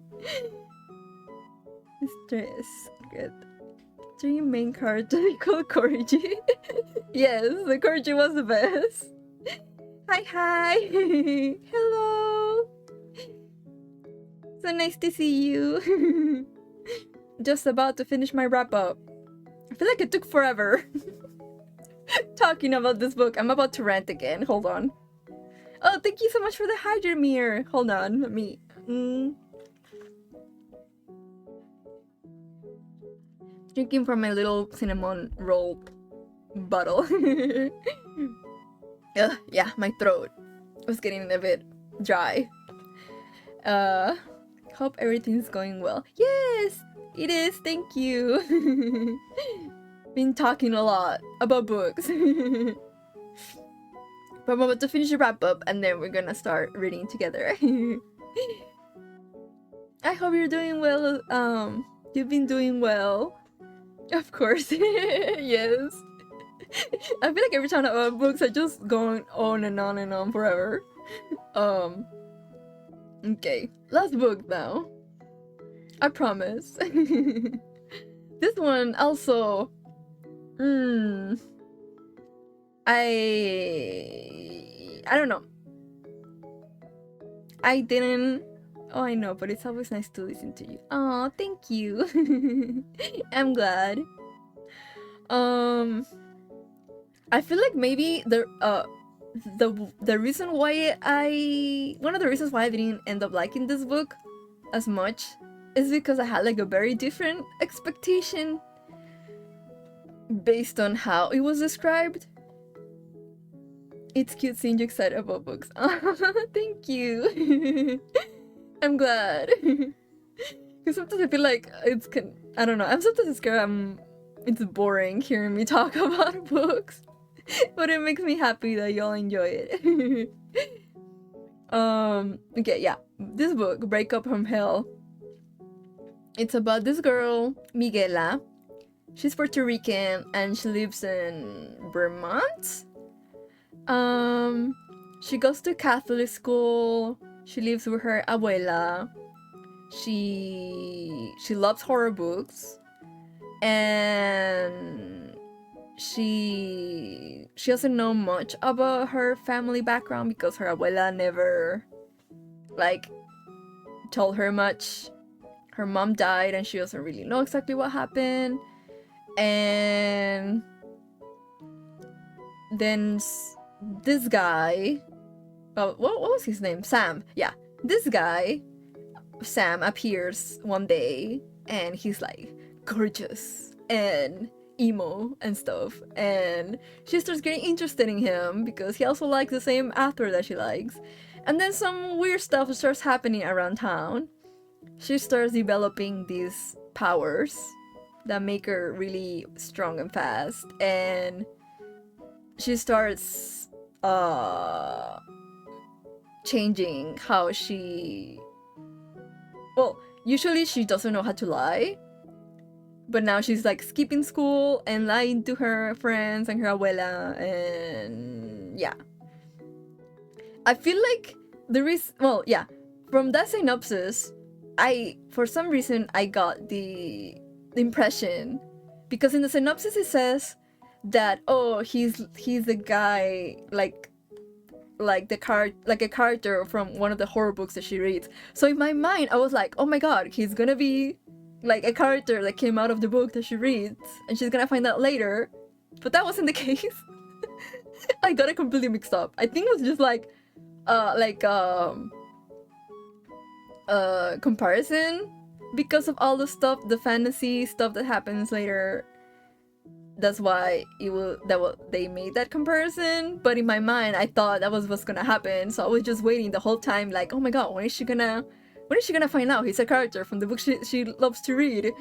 Good. 3 main cards called Corgi. Yes, the Corgi was the best. Hi! Hello! So nice to see you. Just about to finish my wrap up. I feel like it took forever. talking about this book. I'm about to rant again. Hold on. Oh, thank you so much for the Hydromere. Hold on, let me... Drinking from my little cinnamon roll bottle. Yeah, my throat was getting a bit dry. Hope everything's going well. Yes, it is, thank you. Been talking a lot about books. But I'm about to finish a wrap up and then we're gonna start reading together. I hope you're doing well. You've been doing well. Of course. Yes. I feel like every time I have books are just going on and on and on forever. Okay. Last book now. I promise. This one also... I don't know. I didn't... Oh, I know, but it's always nice to listen to you. Oh, thank you. I'm glad. I feel like maybe the reason why one of the reasons why I didn't end up liking this book as much is because I had like a very different expectation based on how it was described. It's cute seeing you excited about books. Thank you. I'm glad. Because sometimes I feel like I don't know. I'm sometimes scared it's boring hearing me talk about books. But it makes me happy that y'all enjoy it. Okay, yeah. This book, Break Up From Hell. It's about this girl, Miguela. She's Puerto Rican and she lives in Vermont. She goes to Catholic school. She lives with her abuela. She loves horror books. And she doesn't know much about her family background because her abuela never like told her much. Her mom died and she doesn't really know exactly what happened. And then this guy, what was his name? Sam. Yeah, this guy, Sam, appears one day and he's like gorgeous and emo and stuff, and she starts getting interested in him because he also likes the same author that she likes. And then some weird stuff starts happening around town. She starts developing these powers that make her really strong and fast, and she starts changing how she... Well, usually she doesn't know how to lie, but now she's like skipping school and lying to her friends and her abuela, and yeah. I feel like there is... Well, yeah, from that synopsis, for some reason, I got the impression, because in the synopsis it says that, oh, he's a guy like a character from one of the horror books that she reads. So in my mind, I was like, oh my god, he's gonna be like a character that came out of the book that she reads, and she's gonna find out later. But that wasn't the case. I got it completely mixed up. I think it was just comparison because of all the stuff, the fantasy stuff that happens later. That's why they made that comparison. But in my mind, I thought that was what's gonna happen, so I was just waiting the whole time, like, oh my god, when is she gonna find out he's a character from the book she loves to read?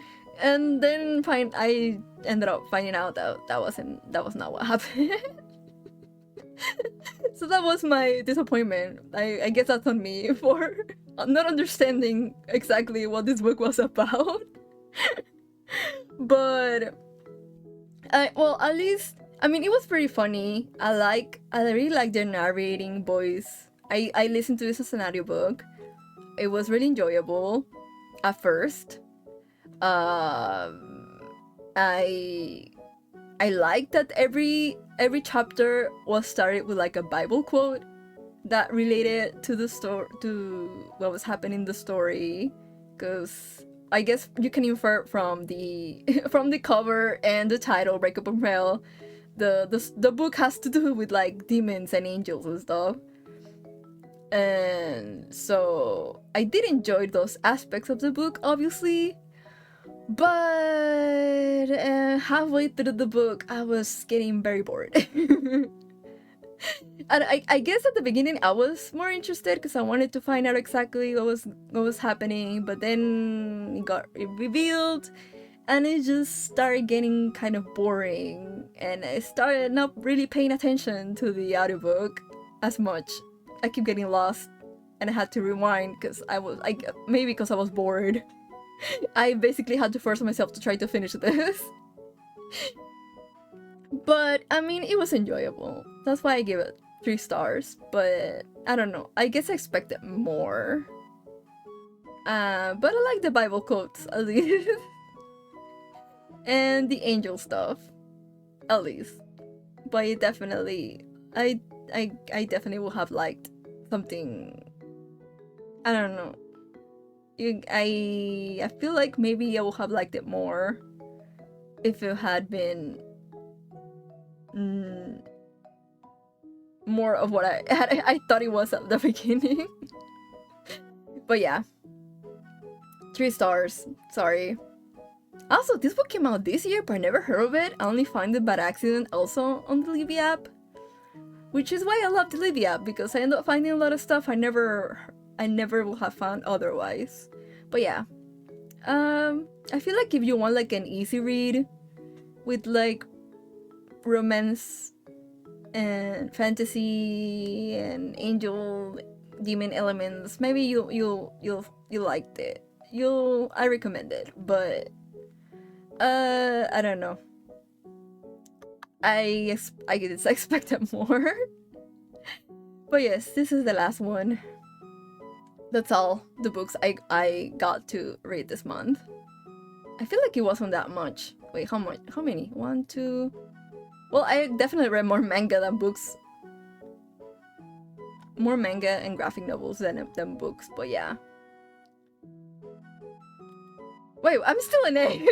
And then I ended up finding out that was not what happened. So that was my disappointment. I guess that's on me for not understanding exactly what this book was about. But well, at least, I mean, it was pretty funny. I really like their narrating voice. I listened to this as an audiobook. It was really enjoyable at first. I like that every chapter was started with like a Bible quote that related to the story, to what was happening in the story, because I guess you can infer from the from the cover and the title, Break Up From Hell, the book has to do with like demons and angels and stuff. And so I did enjoy those aspects of the book, obviously, but halfway through the book I was getting very bored. And I guess at the beginning I was more interested because I wanted to find out exactly what was happening, but then it got revealed and it just started getting kind of boring, and I started not really paying attention to the audiobook as much. I keep getting lost and I had to rewind because maybe because I was bored. I basically had to force myself to try to finish this. But I mean, it was enjoyable. That's why I give it 3 stars. But I don't know. I guess I expected more. But I like the Bible quotes at least. And the angel stuff, at least. But it definitely, I definitely would have liked something. I don't know. I feel like maybe I would have liked it more if it had been more of what I thought it was at the beginning. But yeah, 3 stars. Sorry. Also, this book came out this year, but I never heard of it. I only found it by accident also on the Libby app, which is why I love the Libby app, because I end up finding a lot of stuff I never would have found otherwise. But yeah, I feel like if you want like an easy read with like romance and fantasy and angel demon elements, maybe you liked it. I recommend it, but I don't know. I expected more. But yes, this is the last one. That's all the books I got to read this month. I feel like it wasn't that much. Wait, how much? How many? 1, 2. Well, I definitely read more manga than books. More manga and graphic novels than books, but yeah. Wait, I'm still an egg.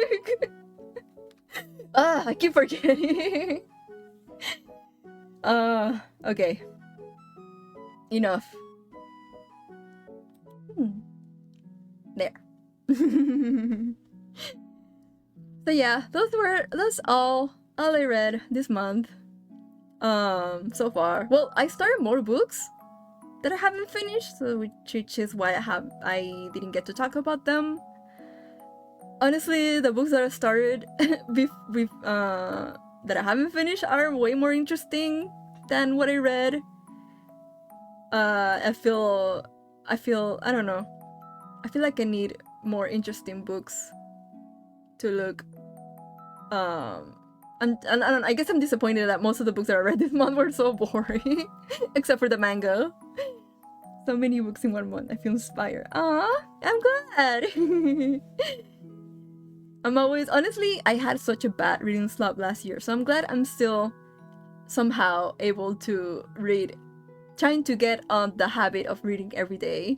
I keep forgetting. Okay. Enough. There. So yeah, that's all I read this month. So far. Well, I started more books that I haven't finished, so which is why I didn't get to talk about them. Honestly, the books that I started that I haven't finished are way more interesting than what I read. I feel I don't know. I feel like I need more interesting books to look. And I guess I'm disappointed that most of the books that I read this month were so boring, except for the manga. So many books in 1 month. I feel inspired. I'm glad. Honestly, I had such a bad reading slump last year, so I'm glad I'm still somehow able to read, trying to get on the habit of reading every day.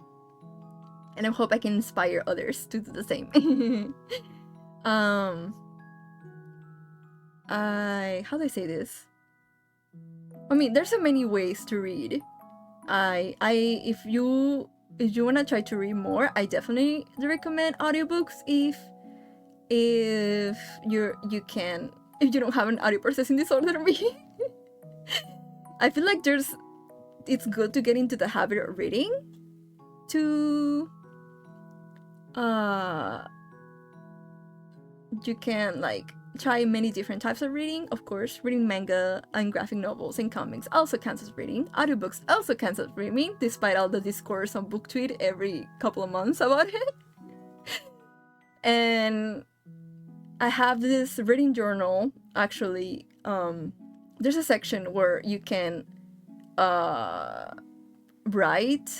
And I hope I can inspire others to do the same. How do I say this? I mean, there's so many ways to read. If you wanna try to read more, I definitely recommend audiobooks if you don't have an audio processing disorder. Me. I feel like it's good to get into the habit of reading. You can like try many different types of reading. Of course, reading manga and graphic novels and comics also counts as reading. Audiobooks also counts as reading, despite all the discourse on BookTweet every couple of months about it. And I have this reading journal, actually. There's a section where you can write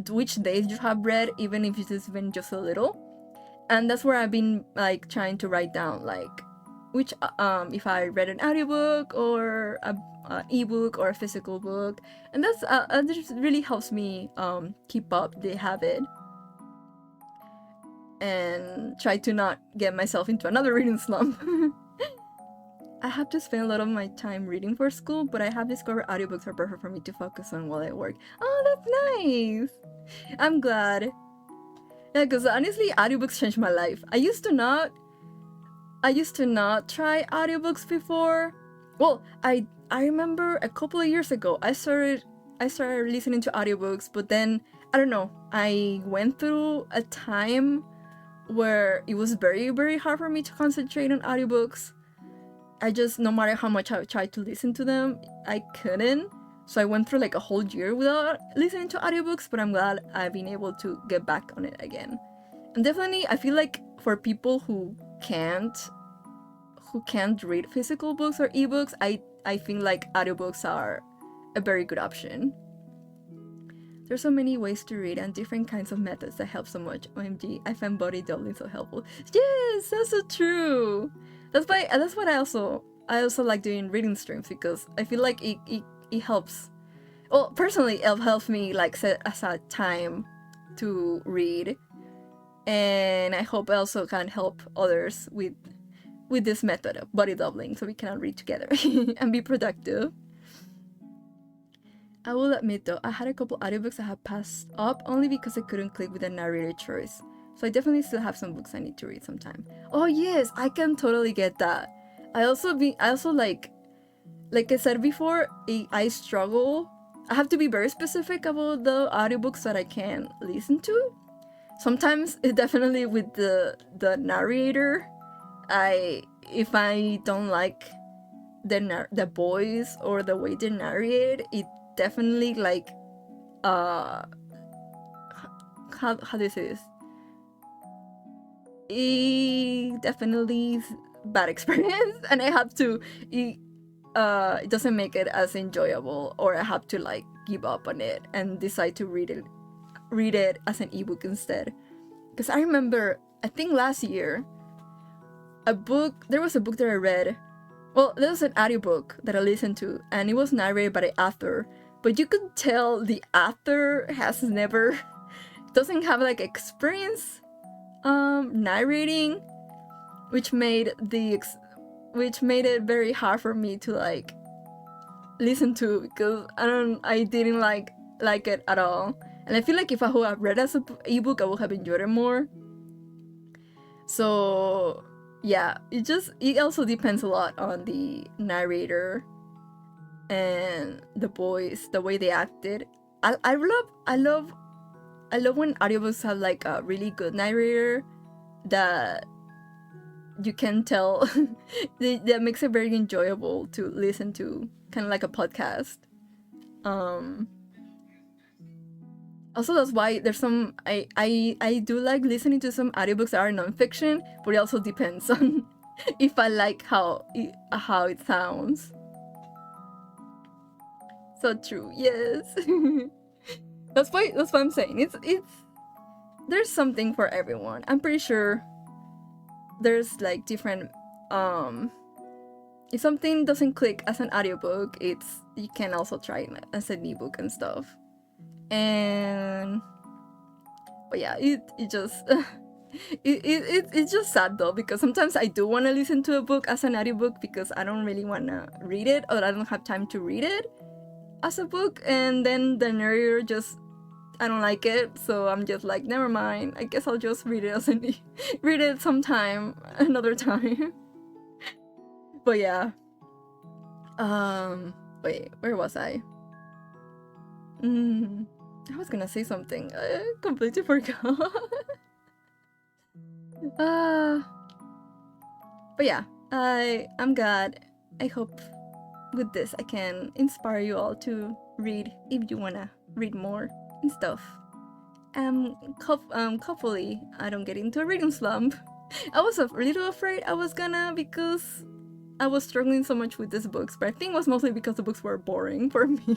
which days you have read, even if it's been just a little. And that's where I've been like trying to write down like which if I read an audiobook or a ebook or a physical book, and that's this really helps me keep up the habit. and try to not get myself into another reading slump. I have to spend a lot of my time reading for school, but I have discovered audiobooks are perfect for me to focus on while I work. Oh, that's nice! I'm glad. Yeah, because honestly, audiobooks changed my life. I used to not try audiobooks before. Well, I remember a couple of years ago I started listening to audiobooks, but then I don't know, I went through a time where it was very, very hard for me to concentrate on audiobooks. I just, no matter how much I tried to listen to them, I couldn't. So I went through like a whole year without listening to audiobooks, but I'm glad I've been able to get back on it again. And definitely, I feel like for people who can't read physical books or ebooks, I think like audiobooks are a very good option. There's so many ways to read and different kinds of methods that help so much. OMG, I find body doubling so helpful. Yes, that's so true. That's what I also like doing reading streams, because I feel like it helps. Well, personally, it helps me like set aside time to read, and I hope I also can help others with this method of body doubling, so we can all read together and be productive. I will admit though, I had a couple audiobooks I had passed up only because I couldn't click with the narrator choice. So I definitely still have some books I need to read sometime. Oh yes, I can totally get that. I also like I said before, I struggle. I have to be very specific about the audiobooks that I can listen to. Sometimes it definitely with the narrator, if I don't like the voice or the way they narrate, it definitely like how do you say this? It definitely is bad experience, and I have to it doesn't make it as enjoyable, or I have to like give up on it and decide to read it as an ebook instead. Because I remember, I think last year, there was a book that I read. Well, there was an audiobook that I listened to, and it was narrated by the author, but you could tell the author doesn't have like experience narrating, which made it very hard for me to like listen to, because I didn't like it at all. And I feel like if I would have read as an ebook, I would have enjoyed it more. So yeah, it also depends a lot on the narrator and the voice, the way they acted. I love when audiobooks have like a really good narrator that you can tell that makes it very enjoyable to listen to, kind of like a podcast. Also, that's why there's some I do like listening to some audiobooks that are non-fiction, but it also depends on if I like how it sounds. So true, yes. That's why I'm saying it's there's something for everyone. I'm pretty sure there's like different if something doesn't click as an audiobook, you can also try it as an ebook and stuff. But yeah, it's just sad though, because sometimes I do want to listen to a book as an audiobook because I don't really want to read it, or I don't have time to read it as a book, and then the narrator I don't like it, so I'm just like, never mind, I guess I'll just read it read it sometime, another time. But yeah. Wait, where was I? I was gonna say something. I completely forgot. But yeah, I'm glad. I hope with this I can inspire you all to read if you wanna read more and stuff. Hopefully I don't get into a reading slump. I was a little afraid I was gonna, because I was struggling so much with these books, but I think it was mostly because the books were boring for me.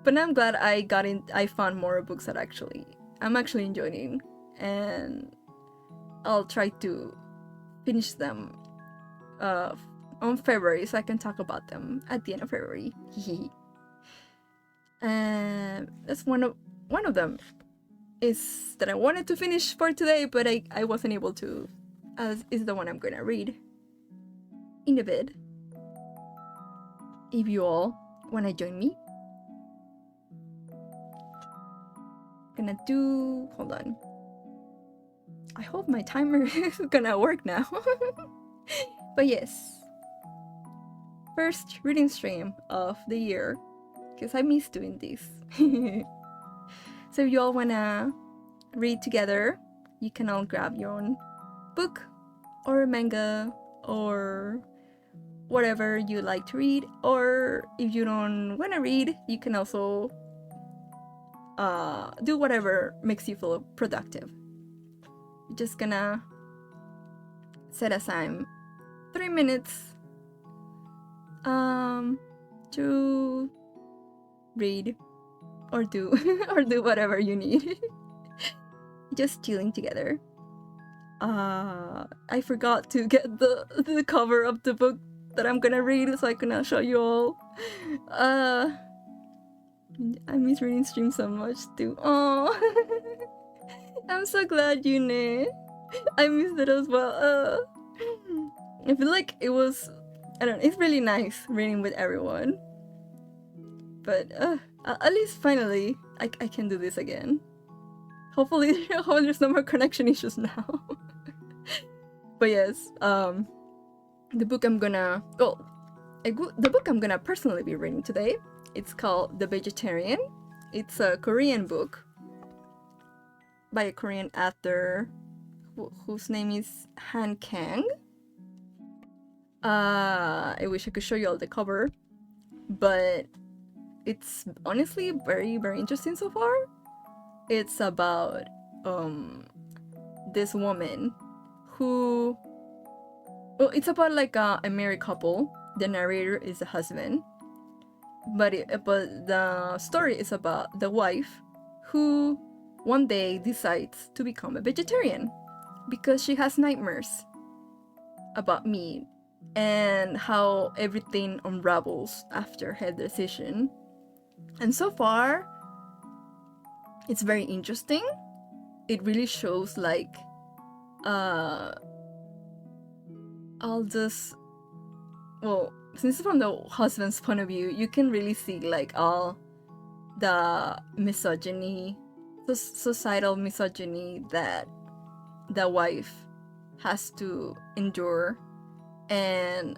But I'm glad I found more books that I'm actually enjoying, and I'll try to finish them on February, so I can talk about them at the end of February. And that's one of them. is that I wanted to finish for today, but I wasn't able to, as is the one I'm gonna read in a bit. If you all wanna join me, gonna do, hold on. I hope my timer is gonna work now. But yes, first reading stream of the year, because I miss doing this. So if you all wanna read together, you can all grab your own book or a manga or whatever you like to read, or if you don't wanna read, you can also do whatever makes you feel productive. You're just gonna set aside 3 minutes to read or do or do whatever you need. Just chilling together. I forgot to get the cover of the book that I'm gonna read, so I cannot show you all. I miss reading streams so much too. Oh, I'm so glad, Yune. I missed it as well. I feel like it was, I don't know, it's really nice reading with everyone. But at least finally, I can do this again. Hopefully there's no more connection issues now. But yes, the book I'm gonna personally be reading today, it's called The Vegetarian. It's a Korean book by a Korean author whose name is Han Kang. I wish I could show you all the cover, but it's honestly very, very interesting so far. It's about this woman who, well, it's about like a married couple. The narrator is the husband, but the story is about the wife who one day decides to become a vegetarian because she has nightmares about meat and how everything unravels after her decision. And so far, it's very interesting. It really shows like all this, well, since from the husband's point of view, you can really see like all the misogyny, the societal misogyny that the wife has to endure, and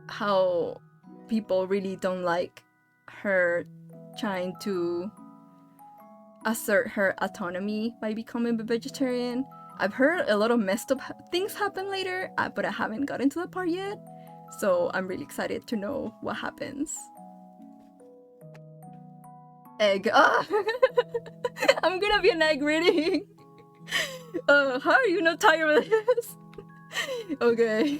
how people really don't like her trying to assert her autonomy by becoming a vegetarian. I've heard a lot of messed up things happen later, but I haven't gotten to that part yet, so I'm really excited to know what happens. Egg. I'm gonna be an egg reading. How are you not tired of this? Okay.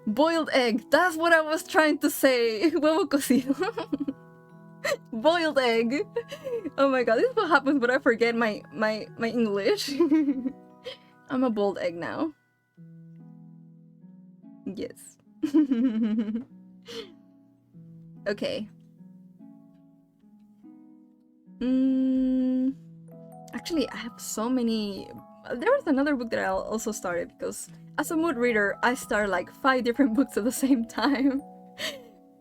Boiled egg. That's what I was trying to say. Huevo cocido. Boiled egg. Oh my god, this is what happens when I forget my English. I'm a boiled egg now. Yes. Okay. Actually, I have so many. There was another book that I also started, because as a mood reader, I start like 5 different books at the same time.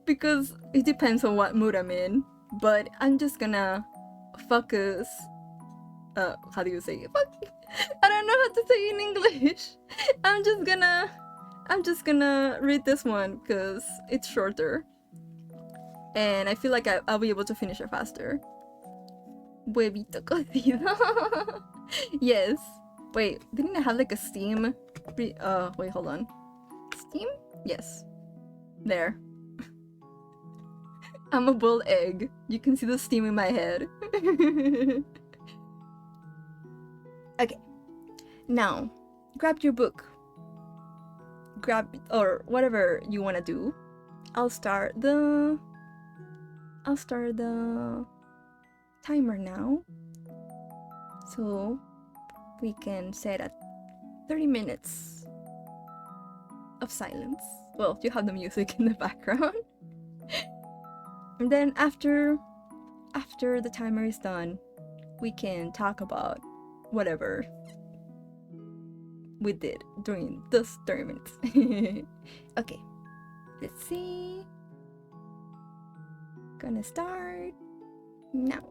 Because it depends on what mood I'm in. But I'm just gonna focus. How do you say it? I don't know how to say it in English. I'm just gonna read this one because it's shorter, and I feel like I'll be able to finish it faster. Huevito cocido. Yes. Wait, didn't I have like a Steam? Wait, hold on. Steam? Yes. There. I'm a boiled egg. You can see the steam in my head. Okay. Now, grab your book. Grab or whatever you want to do. I'll start the timer now. So we can set at 30 minutes of silence. Well, you have the music in the background. And then after after the timer is done, we can talk about whatever we did during those 30 minutes. Okay, let's see. Gonna start now.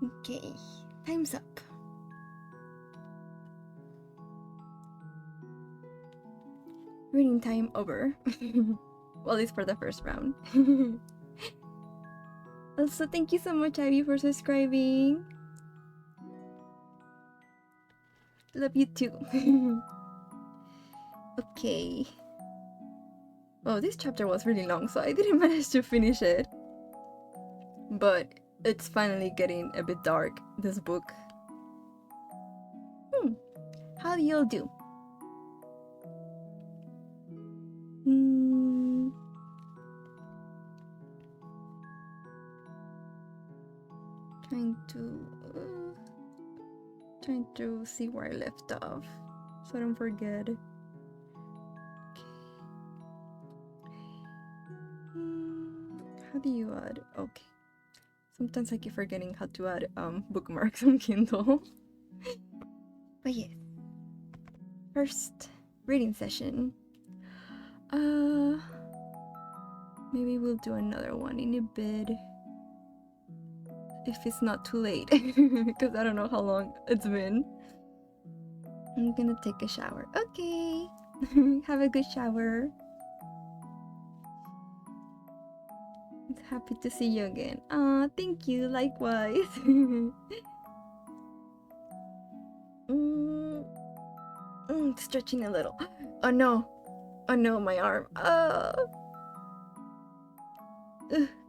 Okay, time's up. Reading time over. Well, at least for the first round. Also, thank you so much, Ivy, for subscribing. Love you too. Okay. Oh, this chapter was really long, so I didn't manage to finish it. But it's finally getting a bit dark, this book. How do y'all do? Trying to see where I left off, so I don't forget. How do you add? Okay. Sometimes I keep forgetting how to add bookmarks on Kindle. But yes. First reading session. Maybe we'll do another one in a bit. If it's not too late. Because I don't know how long it's been. I'm gonna take a shower. Okay. Have a good shower. Happy to see you again. Thank you. Likewise. Stretching a little. Oh no. Oh no, my arm.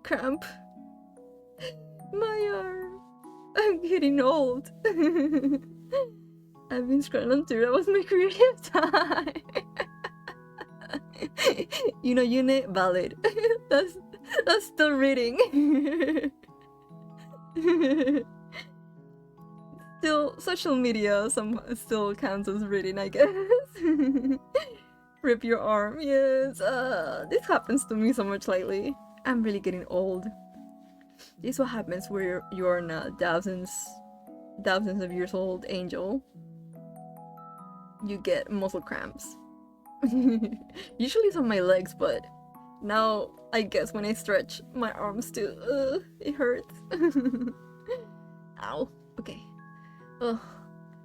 Cramp. My arm. I'm getting old. I've been scrolling through. That was my creative time. Unit valid. That's still reading. Still, social media still counts as reading, I guess. Rip your arm. Yes. This happens to me so much lately. I'm really getting old. This is what happens where you're not thousands of years old angel. You get muscle cramps. Usually it's on my legs, but now I guess when I stretch my arms too, it hurts. Ow. Okay. Oh.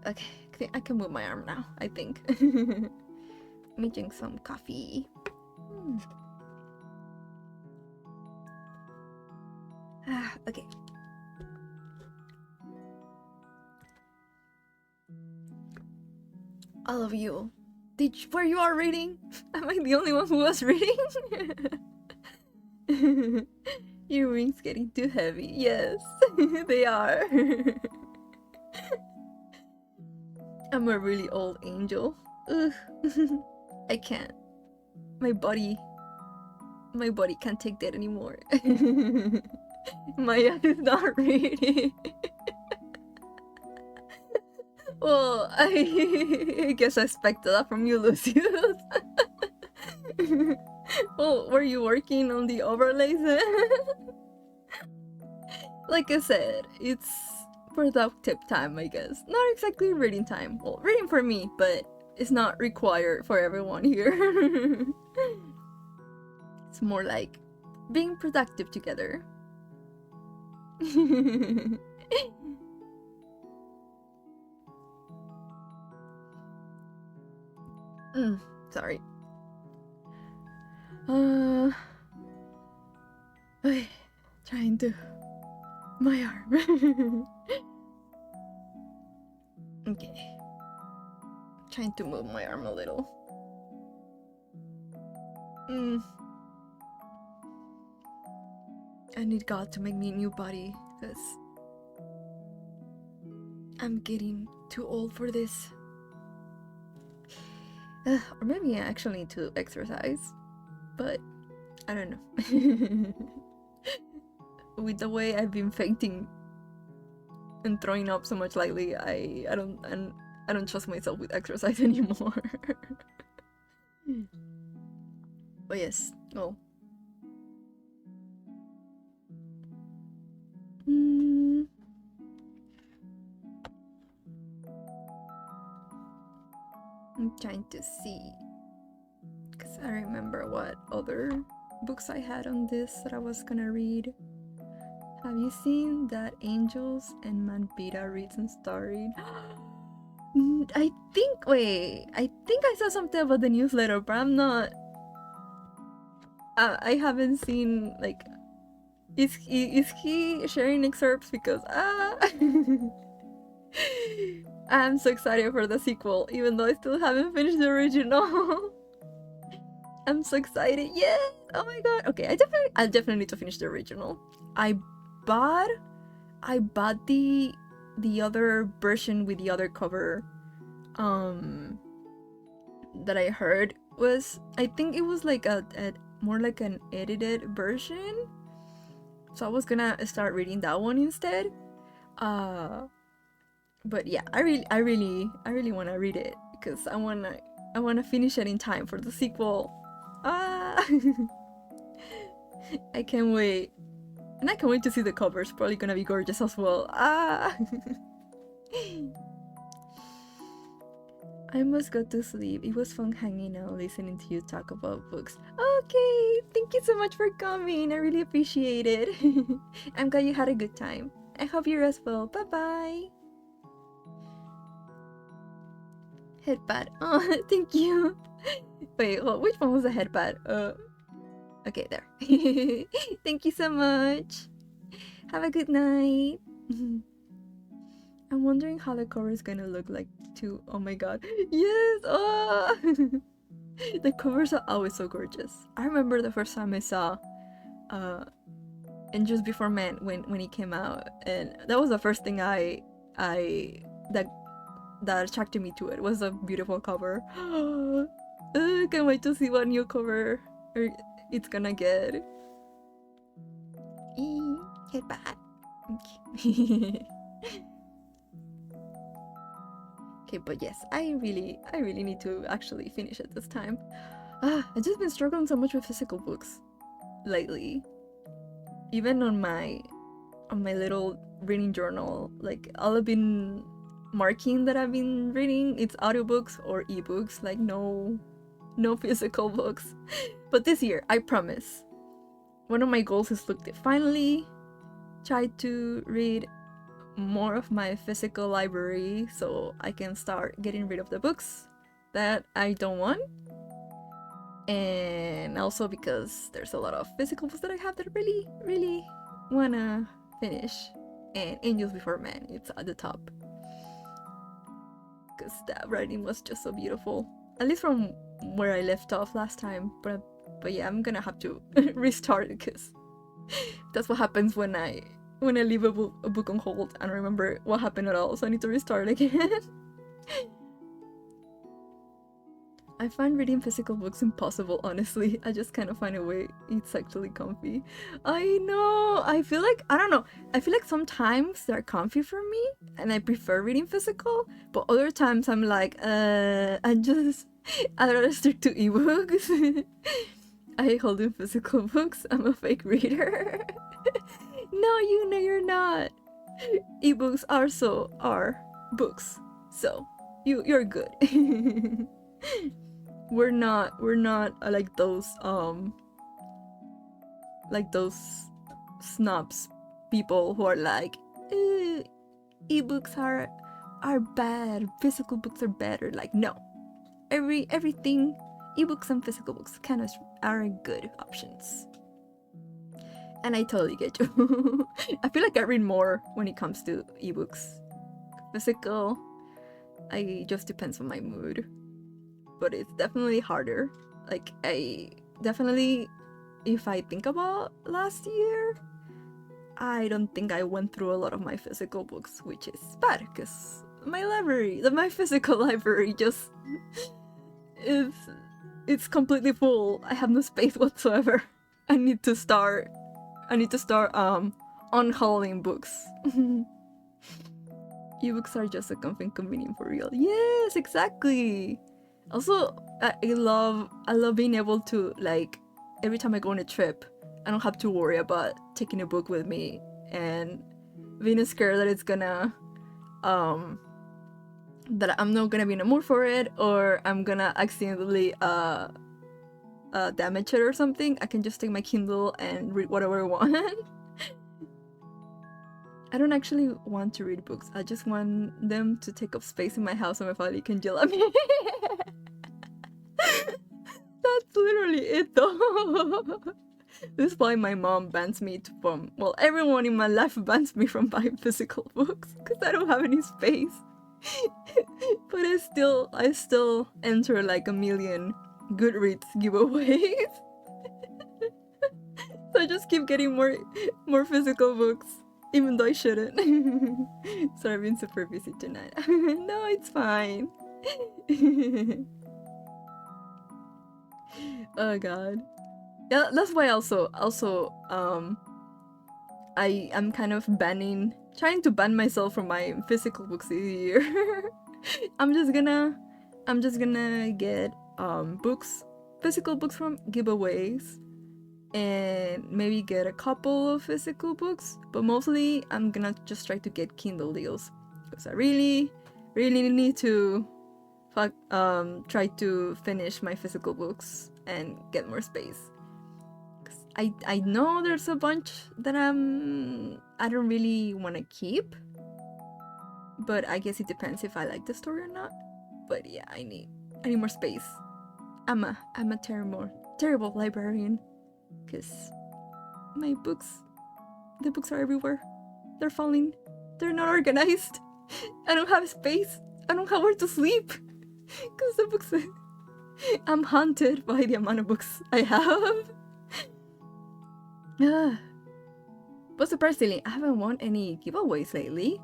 Okay. I can move my arm now, I think. Let me drink some coffee. Okay. All of you, were you all reading? Am I the only one who was reading? Your wings getting too heavy. Yes, they are. I'm a really old angel. Ugh. I can't. My body can't take that anymore. My ass is not reading. Well, I guess I expected that from you, Lucius. Well, were you working on the overlays then? Like I said, it's productive time, I guess. Not exactly reading time. Well, reading for me, but it's not required for everyone here. It's more like being productive together. Sorry. Trying to my arm. Okay. Trying to move my arm a little. I need God to make me a new body, because I'm getting too old for this. Or maybe I actually need to exercise, but I don't know. With the way I've been fainting and throwing up so much lately, I don't trust myself with exercise anymore. But yes, well. I'm trying to see, because I remember what other books I had on this that I was gonna read. Have you seen that Angels and Manpira reads and starring? I think I saw something about the newsletter, but I'm not. I haven't seen like. Is he sharing excerpts? Because I'm so excited for the sequel, even though I still haven't finished the original. I'm so excited! Yeah! Oh my god! Okay, I definitely need to finish the original. I bought the other version with the other cover that I heard was, I think it was like a more like an edited version, so I was gonna start reading that one instead. But yeah, I really want to read it because I wanna finish it in time for the sequel. I can't wait. And I can't wait to see the cover. It's probably gonna be gorgeous as well. I must go to sleep. It was fun hanging out, listening to you talk about books. Okay, thank you so much for coming. I really appreciate it. I'm glad you had a good time. I hope you rest well. Bye bye. Headpad. Oh, thank you. Wait, which one was the headpad? Okay, there. Thank you so much. Have a good night. I'm wondering how the cover is gonna look like too. Oh my god. Yes! Oh! The covers are always so gorgeous. I remember the first time I saw Angels Before Men when it came out, and that was the first thing that attracted me to it. Was a beautiful cover. Can't wait to see what new cover it's gonna get. Get back. Okay. Okay, but yes, I really need to actually finish it this time. I've just been struggling so much with physical books lately. Even on my little reading journal, like all I've been marking that I've been reading, it's audiobooks or ebooks, like no physical books. But this year, I promise, one of my goals is to finally try to read more of my physical library so I can start getting rid of the books that I don't want. And also because there's a lot of physical books that I have that I really wanna finish. And Angels Before Men, it's at the top. Because that writing was just so beautiful. At least from where I left off last time. But yeah, I'm gonna have to restart because that's what happens when I leave a book on hold. I don't remember what happened at all, so I need to restart again. I find reading physical books impossible, honestly. I just kind of find a way it's actually comfy. I know! I feel like, I don't know, I feel like sometimes they're comfy for me, and I prefer reading physical, but other times I'm like, I'd rather stick to ebooks. I hate holding physical books. I'm a fake reader. No, you're not. Ebooks are books, so you're good. We're not like those snobs people who are like, ebooks are bad, physical books are better. Like, no, everything, ebooks and physical books kind of are good options. And I totally get you. I feel like I read more when it comes to ebooks. Physical, I just depends on my mood. But it's definitely harder. Like, I definitely, if I think about last year, I don't think I went through a lot of my physical books, which is bad because my physical library just it's completely full. I have no space whatsoever. I need to start unhauling books. Ebooks are just a comfy and convenient for real. Yes, exactly. Also, I love being able to, like, every time I go on a trip, I don't have to worry about taking a book with me and being scared that it's gonna that I'm not gonna be in a mood for it, or I'm gonna accidentally damage it or something. I can just take my Kindle and read whatever I want. I don't actually want to read books. I just want them to take up space in my house so my family can yell at me. That's literally it though. This is why my mom bans me from, well, everyone in my life bans me from buying physical books because I don't have any space. But I still enter like a million Goodreads giveaways. So I just keep getting more physical books, even though I shouldn't. Sorry, I've been super busy tonight. No, it's fine. Oh god. Yeah, that's why also I am kind of trying to ban myself from my physical books this year. I'm just gonna get physical books from giveaways, and maybe get a couple of physical books, but mostly I'm gonna just try to get Kindle deals because I really need to try to finish my physical books and get more space. I know there's a bunch that I don't really want to keep, but I guess it depends if I like the story or not. But yeah, I need more space. I'm a terrible librarian, because the books are everywhere. They're falling. They're not organized. I don't have space. I don't have where to sleep because the books. I'm haunted by the amount of books I have. But surprisingly, I haven't won any giveaways lately.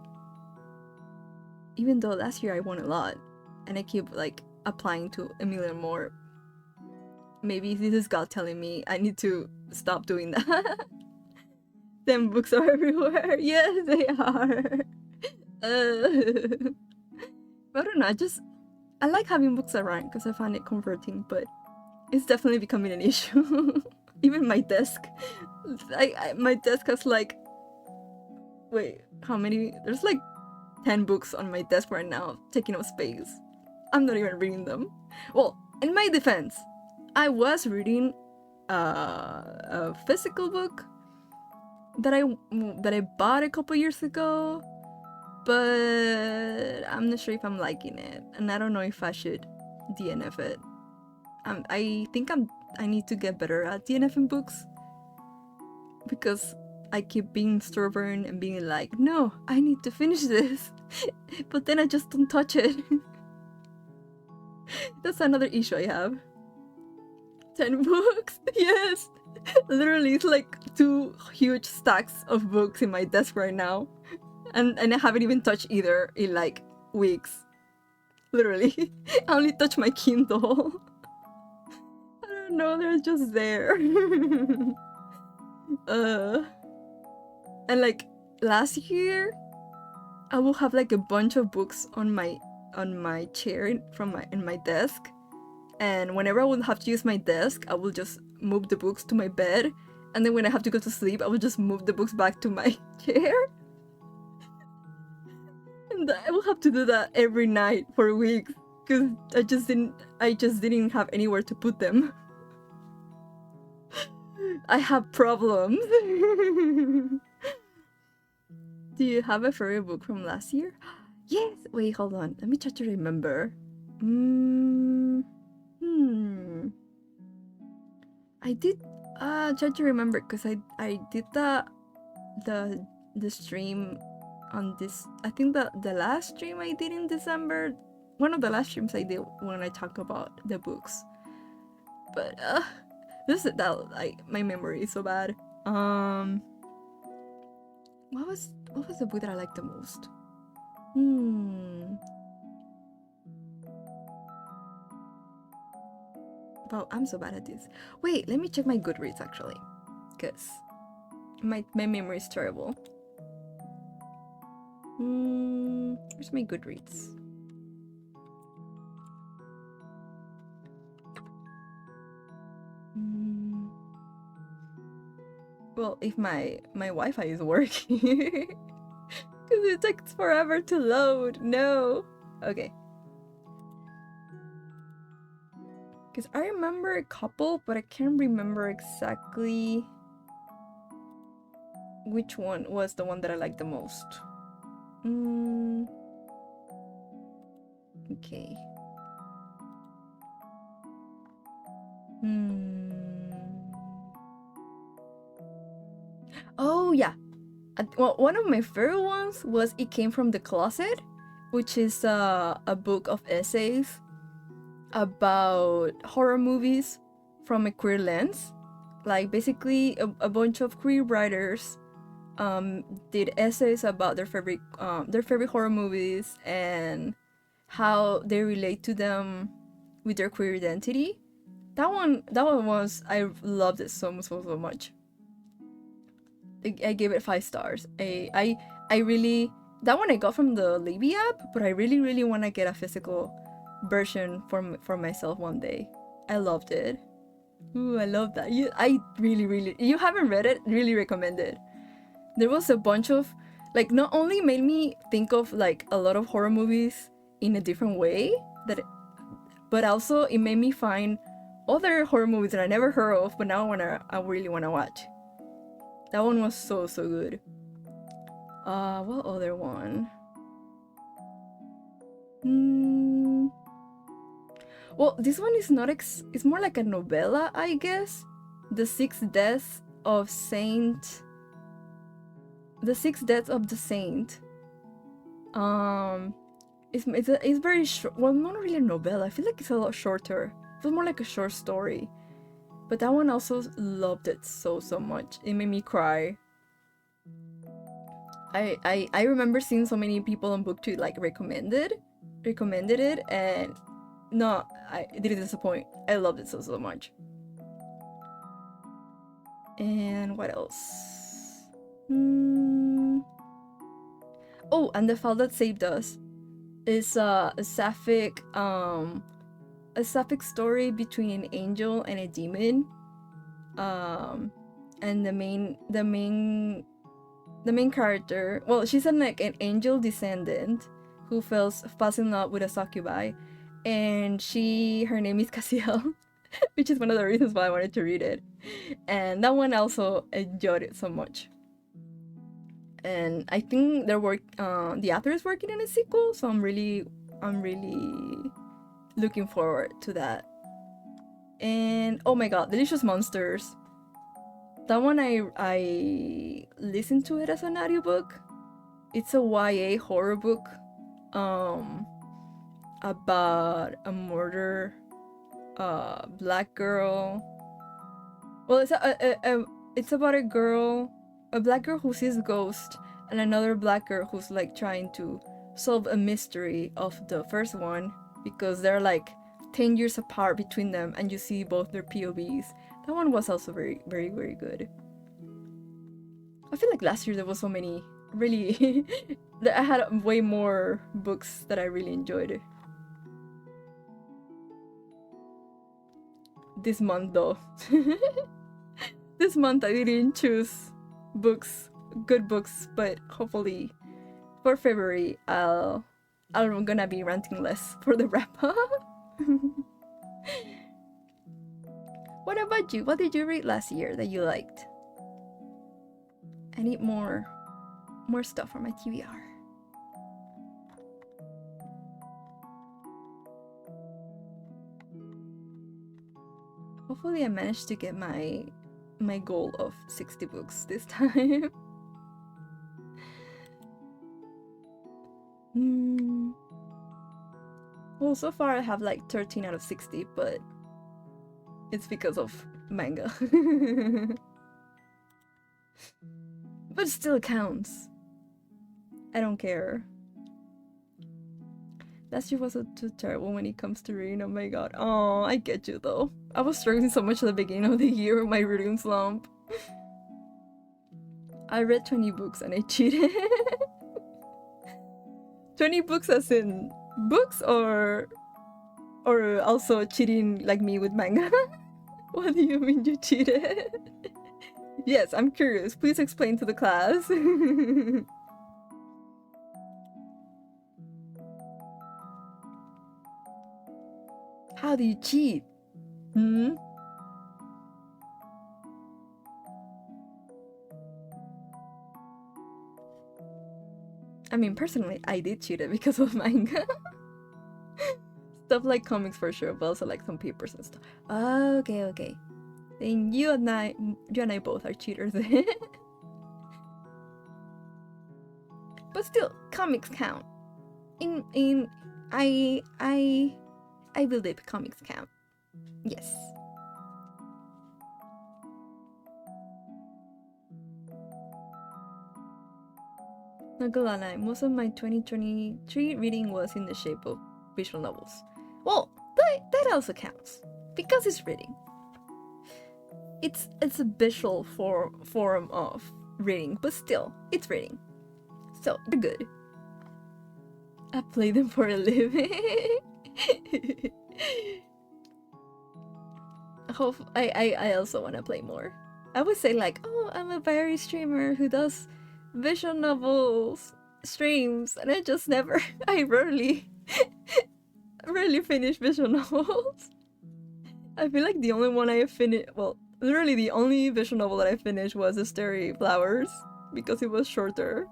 Even though last year I won a lot, and I keep like applying to a million more. Maybe this is God telling me I need to stop doing that. Them books are everywhere. Yes, they are. I don't know. I like having books around because I find it comforting, but it's definitely becoming an issue. Even my desk. My desk has like, wait, how many? There's like 10 books on my desk right now, taking up space. I'm not even reading them. Well, in my defense, I was reading a physical book that I bought a couple years ago, but I'm not sure if I'm liking it, and I don't know if I should DNF it. I think I need to get better at DNFing books, because I keep being stubborn and being like, no, I need to finish this, but then I just don't touch it. That's another issue I have. 10 books, yes. Literally, it's like 2 huge stacks of books in my desk right now, and I haven't even touched either in like weeks. Literally, I only touch my Kindle. I don't know, they're just there. And like last year, I will have like a bunch of books on my chair in my desk, and whenever I will have to use my desk, I will just move the books to my bed, and then when I have to go to sleep, I will just move the books back to my chair. And I will have to do that every night for weeks, because I just didn't have anywhere to put them. I have problems. Do you have a favorite book from last year? Yes! Wait, hold on. Let me try to remember. I did try to remember, because I did the stream on this. I think the last stream I did in December, one of the last streams I did when I talk about the books. But my memory is so bad. What was the book that I liked the most? Wow, I'm so bad at this. Wait, let me check my Goodreads actually, because my memory is terrible. Where's my Goodreads? Well, if my Wi-Fi is working, because it takes forever to load. No. Okay. Because I remember a couple, but I can't remember exactly which one was the one that I liked the most. Okay. Oh yeah. Well, one of my favorite ones was It Came from the Closet, which is a book of essays about horror movies from a queer lens. Like basically a bunch of queer writers did essays about their favorite horror movies and how they relate to them with their queer identity. That one was, I loved it so much. I gave it 5 stars. I really, that one I got from the Libby app, but I really want to get a physical version for myself one day. I loved it. Ooh, I love that. I really, you haven't read it, really recommend it. There was a bunch of, like, not only made me think of like a lot of horror movies in a different way, but also it made me find other horror movies that I never heard of, but now I really wanna watch. That one was so good. What other one? Well, this one is not it's more like a novella, I guess. The Six Deaths of the Saint. It's very short. Well, not really a novella. I feel like it's a lot shorter. It was more like a short story. But that one also loved it so much. It made me cry. I remember seeing so many people on BookTube like recommended it, and no, it didn't disappoint. I loved it so much. And what else? Oh, and The Fall That Saved Us is a sapphic story between an angel and a demon. And the main character, well, she's an angel descendant who falls in love with a succubi, and her name is Cassiel, which is one of the reasons why I wanted to read it. And that one also enjoyed it so much. And I think the author is working on a sequel, so I'm really looking forward to that. And oh my god, Delicious Monsters. That one I listened to it as an audiobook. It's a YA horror book about a murder, black girl. Well, it's about a black girl who sees a ghost, and another black girl who's like trying to solve a mystery of the first one, because they're like 10 years apart between them, and you see both their POVs. That one was also very good. I feel like last year there was so many really I had way more books that I really enjoyed. This month though. This month I didn't choose good books, but hopefully for February I'm gonna be ranting less for the wrap up. What about you? What did you read last year that you liked? I need more stuff for my TBR. Hopefully I managed to get my goal of 60 books this time. Well, so far I have like 13 out of 60, but it's because of manga. But it still counts. I don't care. Last year was too terrible when it comes to reading. Oh my god. Oh, I get you though. I was struggling so much at the beginning of the year with my reading slump. I read 20 books and I cheated. 20 books as in books, or also cheating like me with manga? What do you mean you cheated? Yes, I'm curious. Please explain to the class. How do you cheat? Hmm? I mean, personally, I did cheat it because of manga. Stuff like comics for sure, but also like some papers and stuff. Okay. Then you and I both are cheaters. But still, comics count. I believe comics count. Yes. Not gonna lie, most of my 2023 reading was in the shape of visual novels. Well, that also counts because it's reading. It's a visual form of reading, but still, it's reading. So they're good. I play them for a living. I also want to play more. I would say like, oh, I'm a Barry streamer who does visual novels streams, and I rarely finish visual novels. I feel like the only one I finished, well, literally the only visual novel that I finished was The Starry Flowers because it was shorter.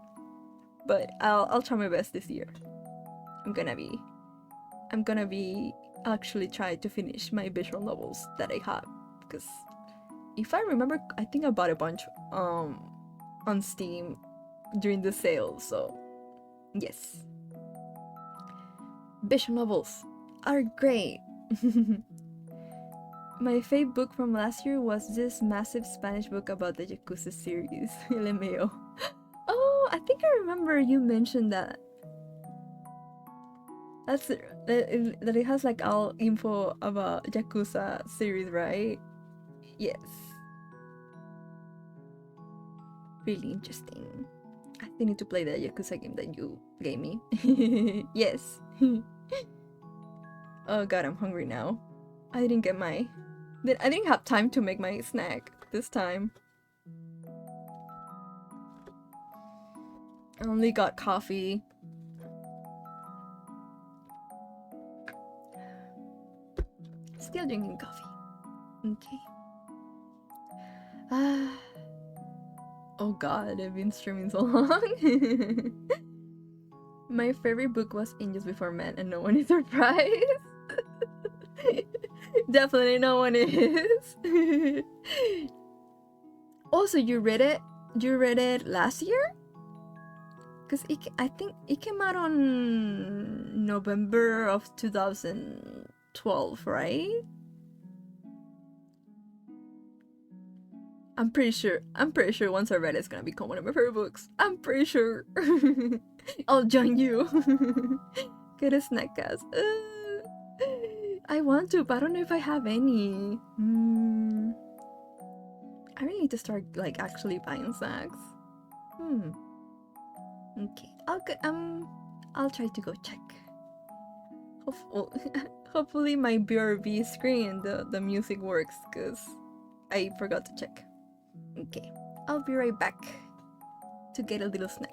But I'll try my best this year. I'm gonna be actually try to finish my visual novels that I have, because if I remember, I think I bought a bunch on Steam during the sale. So yes, visual novels are great. My favorite book from last year was this massive Spanish book about the Yakuza series, LMAO. Oh, I think I remember you mentioned that. That it has like all info about Yakuza series, right? Yes. Really interesting. I still need to play the Yakuza game that you gave me. Yes. Oh god, I'm hungry now. I didn't have time to make my snack this time. I only got coffee. Still drinking coffee. Okay. Oh god, I've been streaming so long. My favorite book was Angels Before Men, and no one is surprised. Definitely no one is. Also, you read it? You read it last year? Because I think it came out on November of 2012, right? I'm pretty sure once I read it, it's gonna become one of my favorite books. I'm pretty sure. I'll join you. Get a snack, guys. I want to, but I don't know if I have any. I really need to start like actually buying snacks. Okay, I'll try to go check. Hopefully my BRB screen, the music works, cause I forgot to check. Okay, I'll be right back to get a little snack.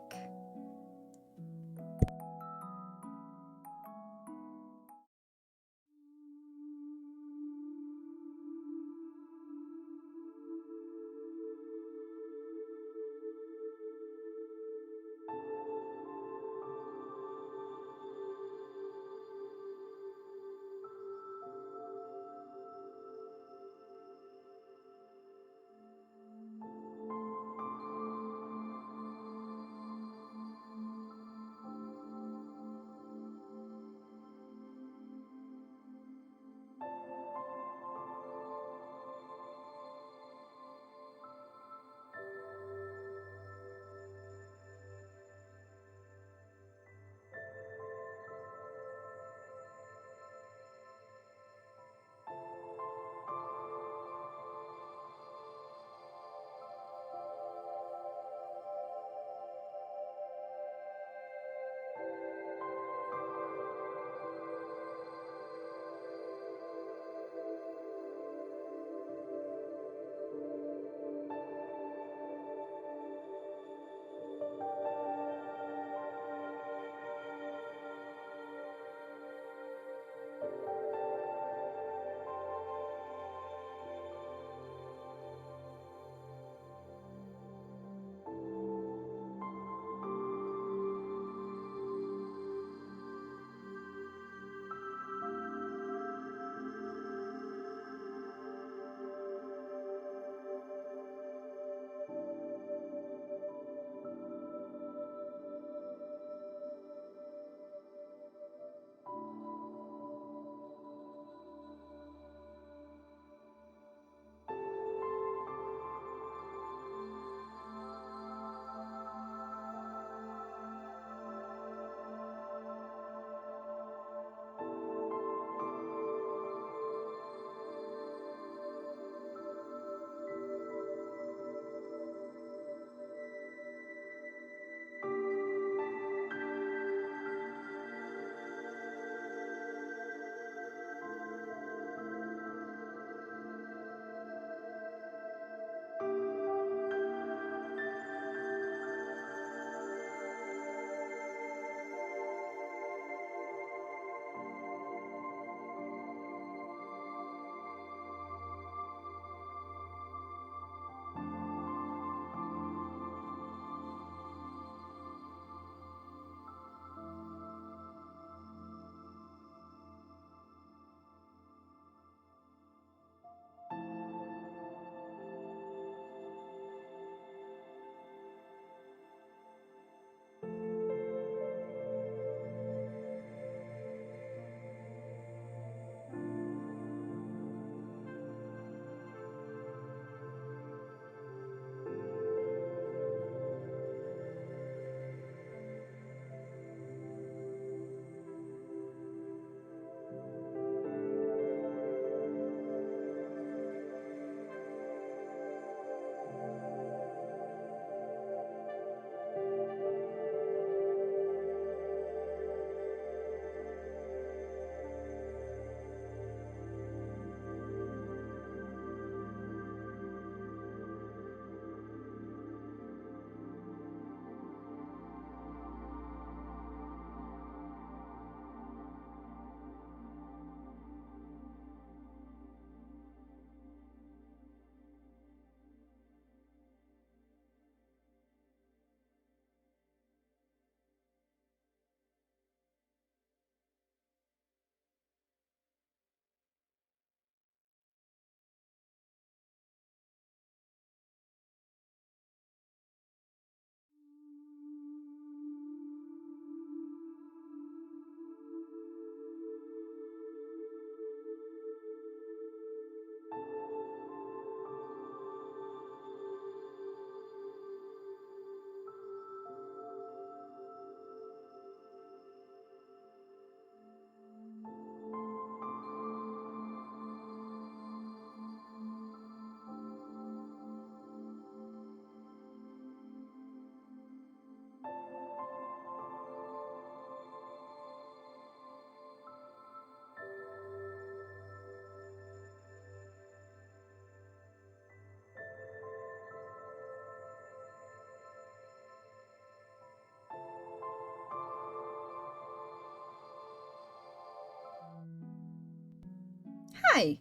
Hi!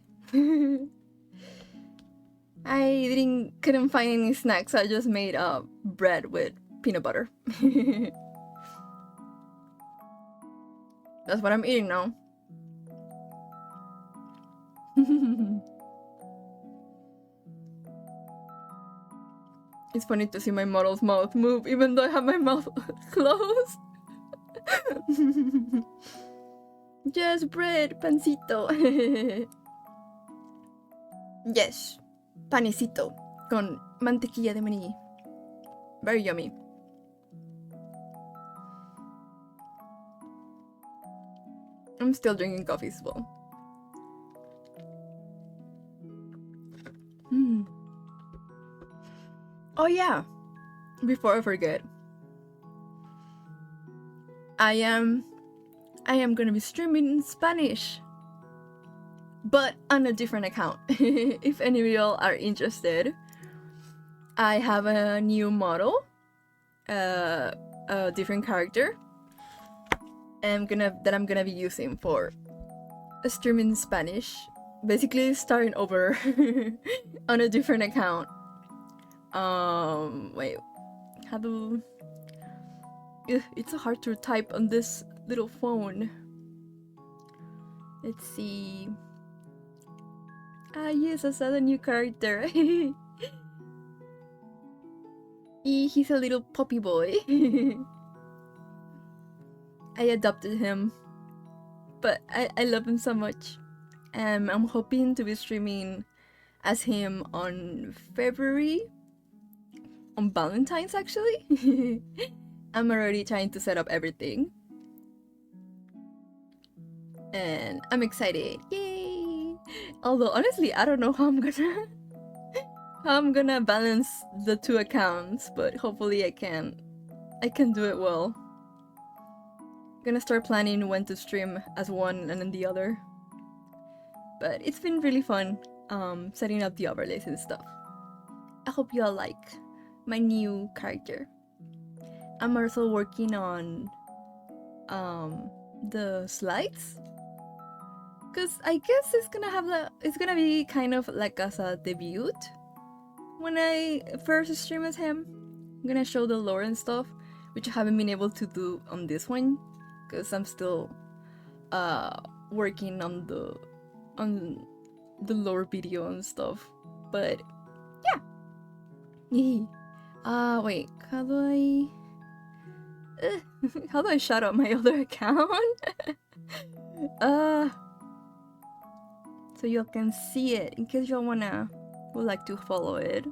I couldn't find any snacks, so I just made bread with peanut butter. That's what I'm eating now. It's funny to see my model's mouth move even though I have my mouth closed. Just bread, pancito. Yes, panecito con mantequilla de maní. Very yummy. I'm still drinking coffee as well. Oh yeah, before I forget, I am gonna be streaming in Spanish, but on a different account. If any of y'all are interested, I have a new model, a different character, that I'm gonna be using for a stream in Spanish. Basically, starting over on a different account. Wait, how do... It's so hard to type on this little phone. Let's see. Ah, yes, I saw the new character. He's a little puppy boy. I adopted him, but I love him so much. I'm hoping to be streaming as him on February. On Valentine's, actually. I'm already trying to set up everything. And I'm excited. Yay! Although, honestly, I don't know how I'm gonna balance the two accounts, but hopefully I can do it well. I'm gonna start planning when to stream as one and then the other. But it's been really fun setting up the overlays and stuff. I hope you all like my new character. I'm also working on the slides, cause I guess it's gonna be kind of like as a debut when I first stream as him. I'm gonna show the lore and stuff, which I haven't been able to do on this one, cause I'm still working on the lore video and stuff. But yeah. Wait, how do I shout out my other account? So y'all can see it in case y'all would like to follow it.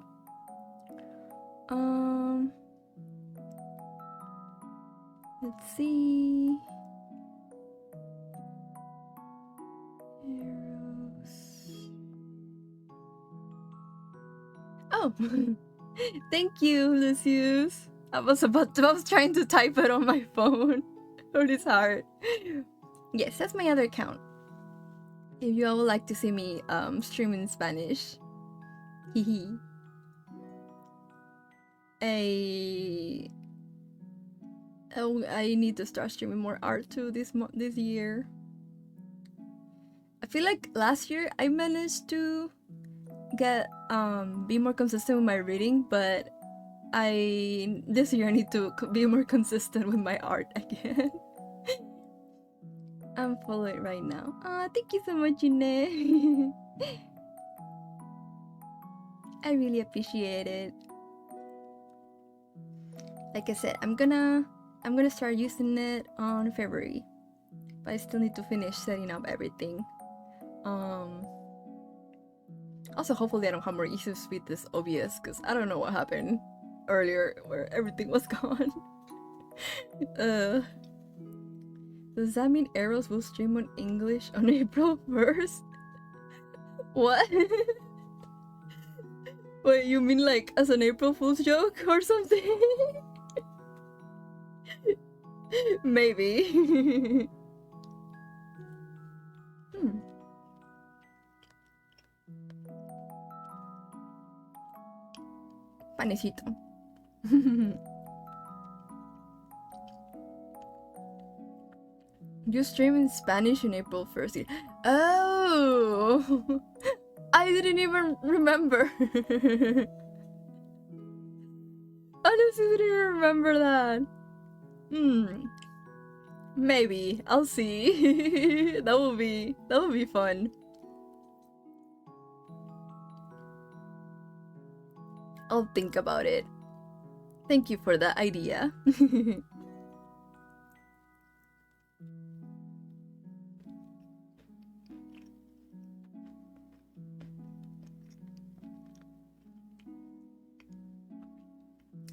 Let's see. Oh. Thank you, Lucius. I was trying to type it on my phone. It is hard. Yes, that's my other account. If you all would like to see me stream in Spanish. Hehe. I need to start streaming more art too this year. I feel like last year I managed to be more consistent with my reading, but this year I need to be more consistent with my art again. I'm following right now. Thank you so much, Ine. I really appreciate it. Like I said, I'm gonna start using it on February, but I still need to finish setting up everything. Also, hopefully I don't have more issues with this OBS, because I don't know what happened earlier where everything was gone. Does that mean Eros will stream on English on April 1st? What? Wait, you mean like as an April Fool's joke or something? Maybe. Panecito. You stream in Spanish on April 1st. Oh, no. I didn't even remember. Honestly, didn't even remember that. Maybe. I'll see. That will be fun. I'll think about it. Thank you for the idea.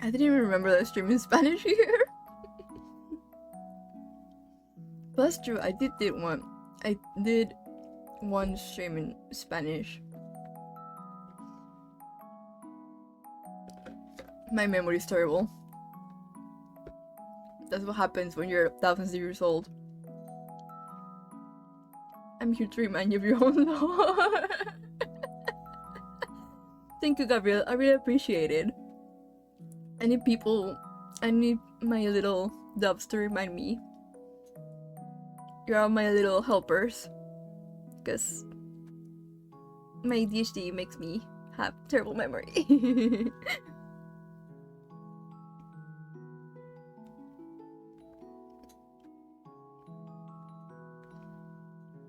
I didn't even remember that stream in Spanish here. That's true, I did one stream in Spanish. My memory is terrible. That's what happens when you're thousands of years old. I'm here to remind you of your own lore. Thank you, Gabriel. I really appreciate it. I need my little doves to remind me. You're all my little helpers. Because my ADHD makes me have terrible memory.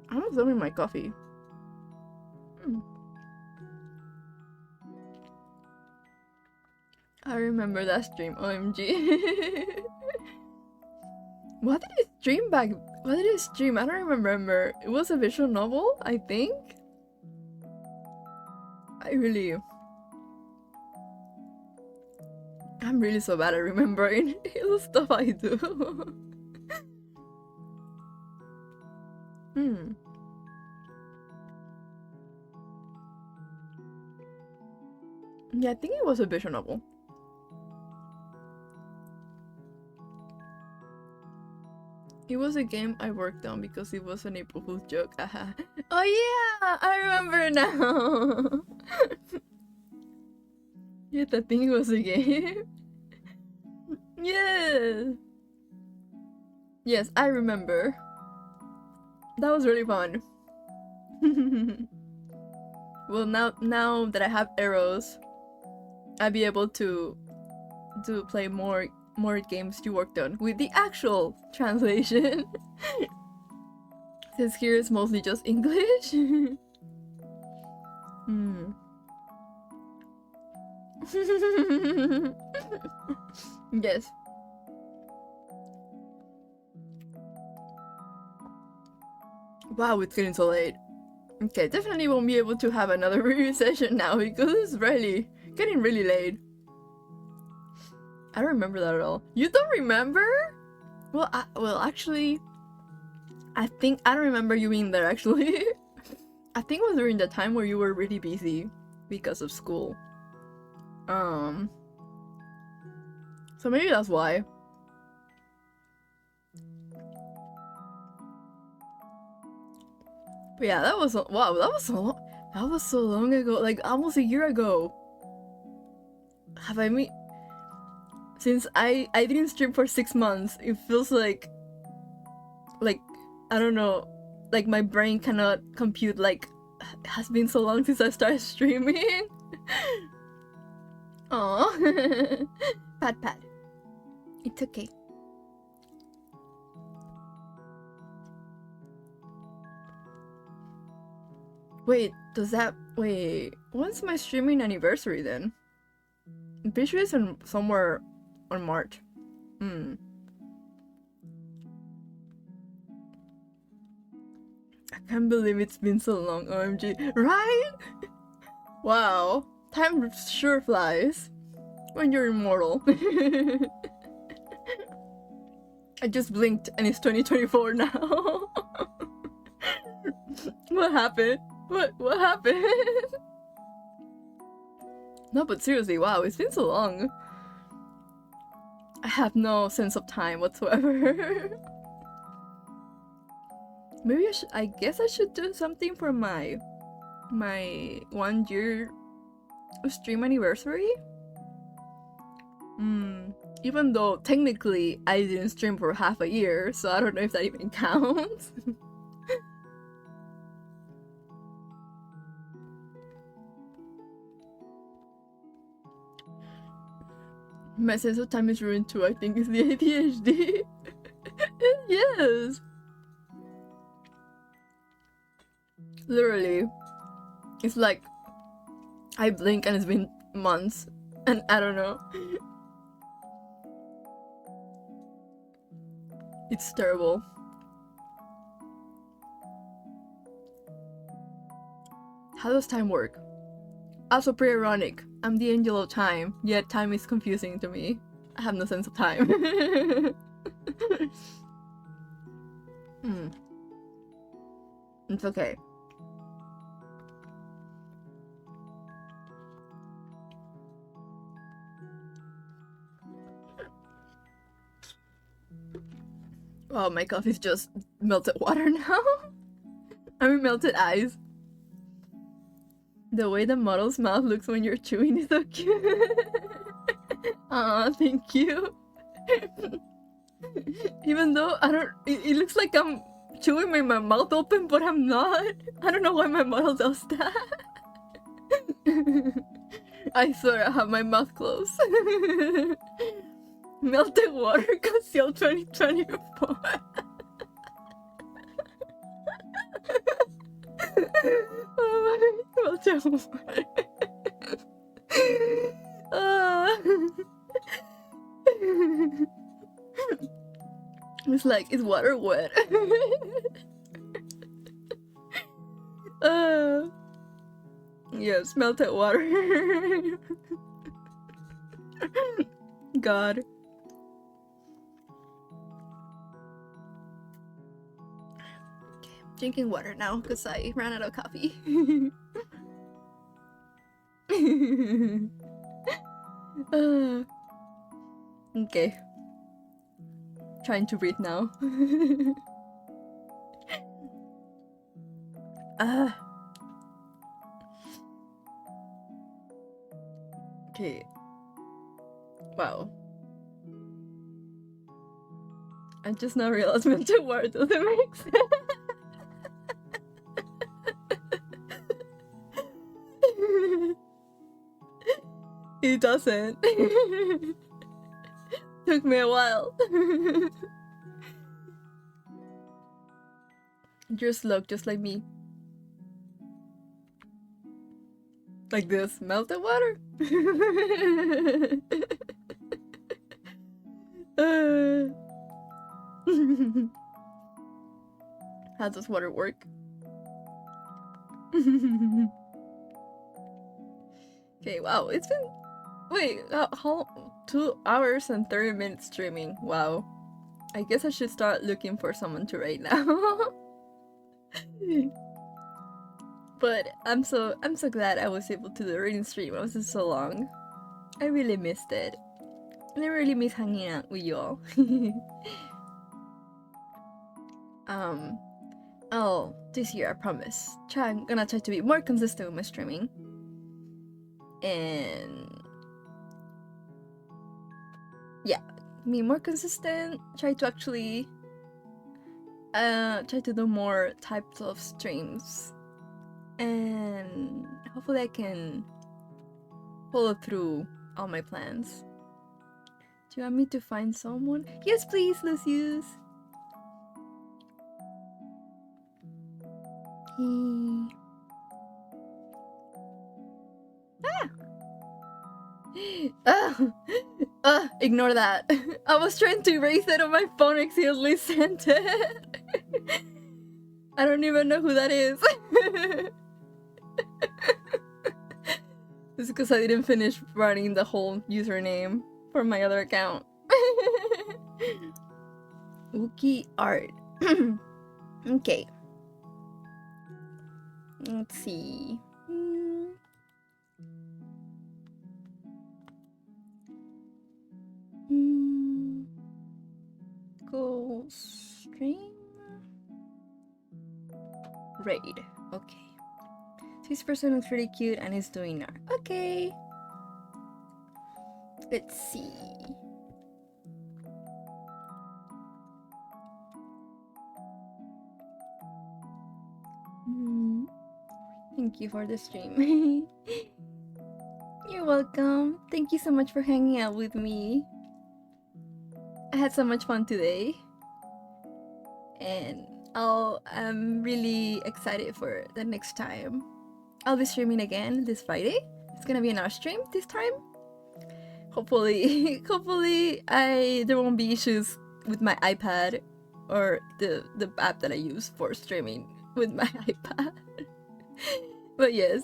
I'm not loving my coffee. I remember that stream, OMG. What did it stream back? What did it stream? I don't remember. It was a visual novel, I think? I'm really so bad at remembering the stuff I do. Yeah, I think it was a visual novel. It was a game I worked on because it was an April Fool's joke. Oh yeah, I remember now. Yes, I think it was a game. Yes. Yes, I remember. That was really fun. Well, now that I have arrows, I'll be able to play more games you worked on with the actual translation. Since here it's mostly just English. Yes. Wow, it's getting so late. Okay, definitely won't be able to have another review session now because it's really getting really late. I don't remember that at all. You don't remember? Well, actually, I think I don't remember you being there actually. I think it was during the time where you were really busy because of school. So maybe that's why. But yeah, that was wow. That was so long ago. Like almost a year ago. Have I mean? Since I didn't stream for 6 months, it feels like I don't know, like my brain cannot compute like it has been so long since I started streaming. Aww. Pat. It's okay. Wait, when's my streaming anniversary then? I'm pretty sure it's somewhere on March. I can't believe it's been so long, OMG. Right? Wow. Time sure flies when you're immortal. I just blinked and it's 2024 now. What happened? What happened? No, but seriously, wow, it's been so long. I have no sense of time whatsoever. Maybe I guess I should do something for my 1 year stream anniversary. Even though technically I didn't stream for half a year, so I don't know if that even counts. My sense of time is ruined too. I think it's the ADHD. Yes. Literally. It's like I blink and it's been months and I don't know. It's terrible. How does time work? Also pretty ironic. I'm the angel of time, yet time is confusing to me. I have no sense of time. It's okay. Oh, my coffee's just melted water now. I mean melted ice. The way the model's mouth looks when you're chewing is so cute. Aw, thank you. Even though I don't, it looks like I'm chewing with my mouth open, but I'm not. I don't know why my model does that. I swear I have my mouth closed. Melted water, Cassiel 2024. Oh my, melted water. It's like, is water wet? Yes, melted water. God. Okay, drinking water now because I ran out of coffee. Okay. Trying to breathe now. Okay. Wow. I just now realized mental word doesn't make sense. It doesn't. Took me a while. You're slug just like me. Like this, melted water? How does water work? Okay, wow, it's been... Wait, how... 2 hours and 30 minutes streaming. Wow. I guess I should start looking for someone to raid now. But I'm so glad I was able to do the reading stream. It was so long. I really missed it. And I really miss hanging out with you all. Oh, this year I promise. I'm gonna try to be more consistent with my streaming. And yeah, be more consistent. Try to actually try to do more types of streams. And hopefully I can follow through all my plans. Do you want me to find someone? Yes, please, Lucius. Ignore that. I was trying to erase it on my phone, accidentally sent it. I don't even know who that is. It's because I didn't finish writing the whole username for my other account. Wookie art. Okay. Let's see. Go stream. Raid. Okay. This person looks pretty cute and is doing art. Okay. Let's see. Thank you for the stream. You're welcome. Thank you so much for hanging out with me. I had so much fun today. And I'm really excited for the next time. I'll be streaming again this Friday. It's gonna be an art stream this time. Hopefully, there won't be issues with my iPad or the app that I use for streaming with my iPad. But yes,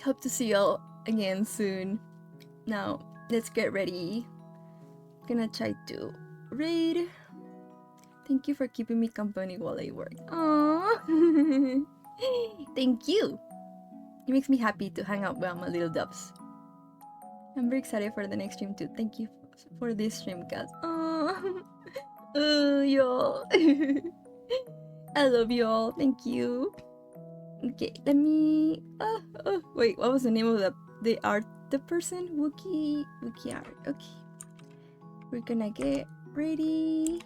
hope to see y'all again soon. Now let's get ready. Gonna try to read. Thank you for keeping me company while I work. Aww. Thank you. It makes me happy to hang out with my little doves. I'm very excited for the next stream too. Thank you for this stream, guys. Aww. Y'all. I love y'all. Thank you. Okay, let me. Wait, what was the name of the art? The person? Wookie art. Okay. We're gonna get ready.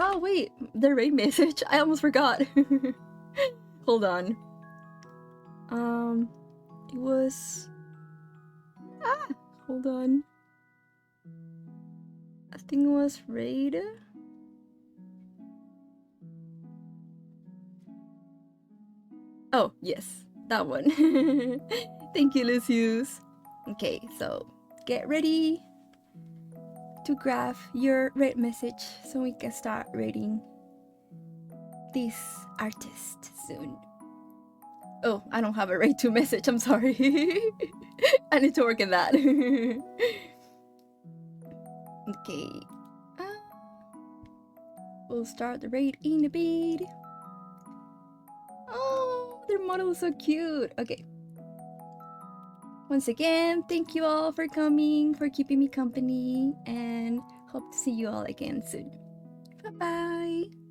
Oh wait, the raid message. I almost forgot. Hold on. It was. Hold on. I think it was raid. Oh yes, that one. Thank you, Lucius. Okay, so get ready to grab your raid message so we can start reading this artist soon. Oh, I don't have a raid 2 message, I'm sorry. I need to work on that. Okay. We'll start the raid in a bit. Oh, their model is so cute. Okay. Once again, thank you all for coming, for keeping me company, and hope to see you all again soon. Bye-bye.